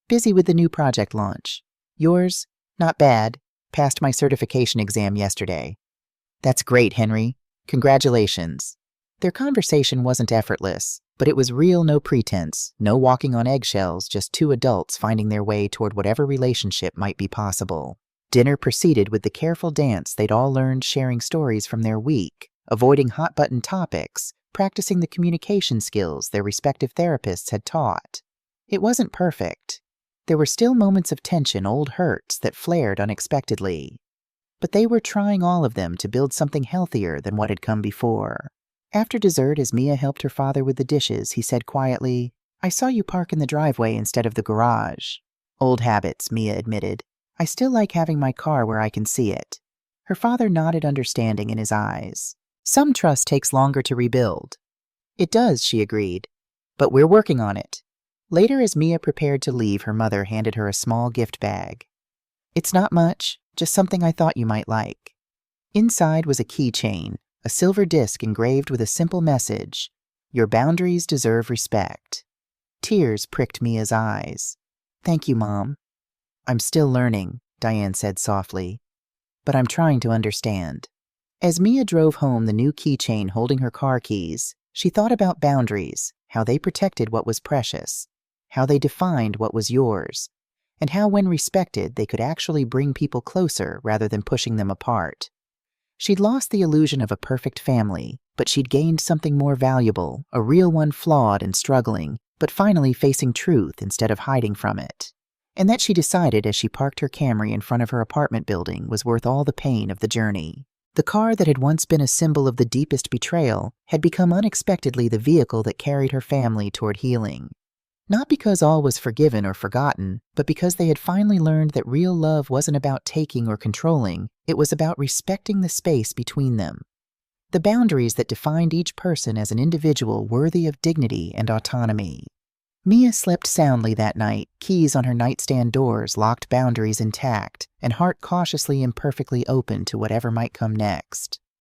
Busy with the new project launch. Yours? Not bad. Passed my certification exam yesterday. That's great, Henry. Congratulations. Their conversation wasn't effortless, but it was real, no pretense, no walking on eggshells, just two adults finding their way toward whatever relationship might be possible. Dinner proceeded with the careful dance they'd all learned, sharing stories from their week, avoiding hot-button topics, practicing the communication skills their respective therapists had taught. It wasn't perfect. There were still moments of tension, old hurts that flared unexpectedly. But they were trying, all of them, to build something healthier than what had come before. After dessert, as Mia helped her father with the dishes, he said quietly, I saw you park in the driveway instead of the garage. Old habits, Mia admitted. I still like having my car where I can see it. Her father nodded, understanding in his eyes. Some trust takes longer to rebuild. It does, she agreed. But we're working on it. Later, as Mia prepared to leave, her mother handed her a small gift bag. It's not much, just something I thought you might like. Inside was a keychain, a silver disc engraved with a simple message, Your boundaries deserve respect. Tears pricked Mia's eyes. Thank you, Mom. I'm still learning, Diane said softly, but I'm trying to understand. As Mia drove home the new keychain holding her car keys, she thought about boundaries, how they protected what was precious, how they defined what was yours, and how, when respected, they could actually bring people closer rather than pushing them apart. She'd lost the illusion of a perfect family, but she'd gained something more valuable, a real one, flawed and struggling, but finally facing truth instead of hiding from it. And that, she decided as she parked her Camry in front of her apartment building, was worth all the pain of the journey. The car that had once been a symbol of the deepest betrayal had become unexpectedly the vehicle that carried her family toward healing. Not because all was forgiven or forgotten, but because they had finally learned that real love wasn't about taking or controlling, it was about respecting the space between them. The boundaries that defined each person as an individual worthy of dignity and autonomy. Mia slept soundly that night, keys on her nightstand doors, locked boundaries intact, and heart cautiously imperfectly open to whatever might come next.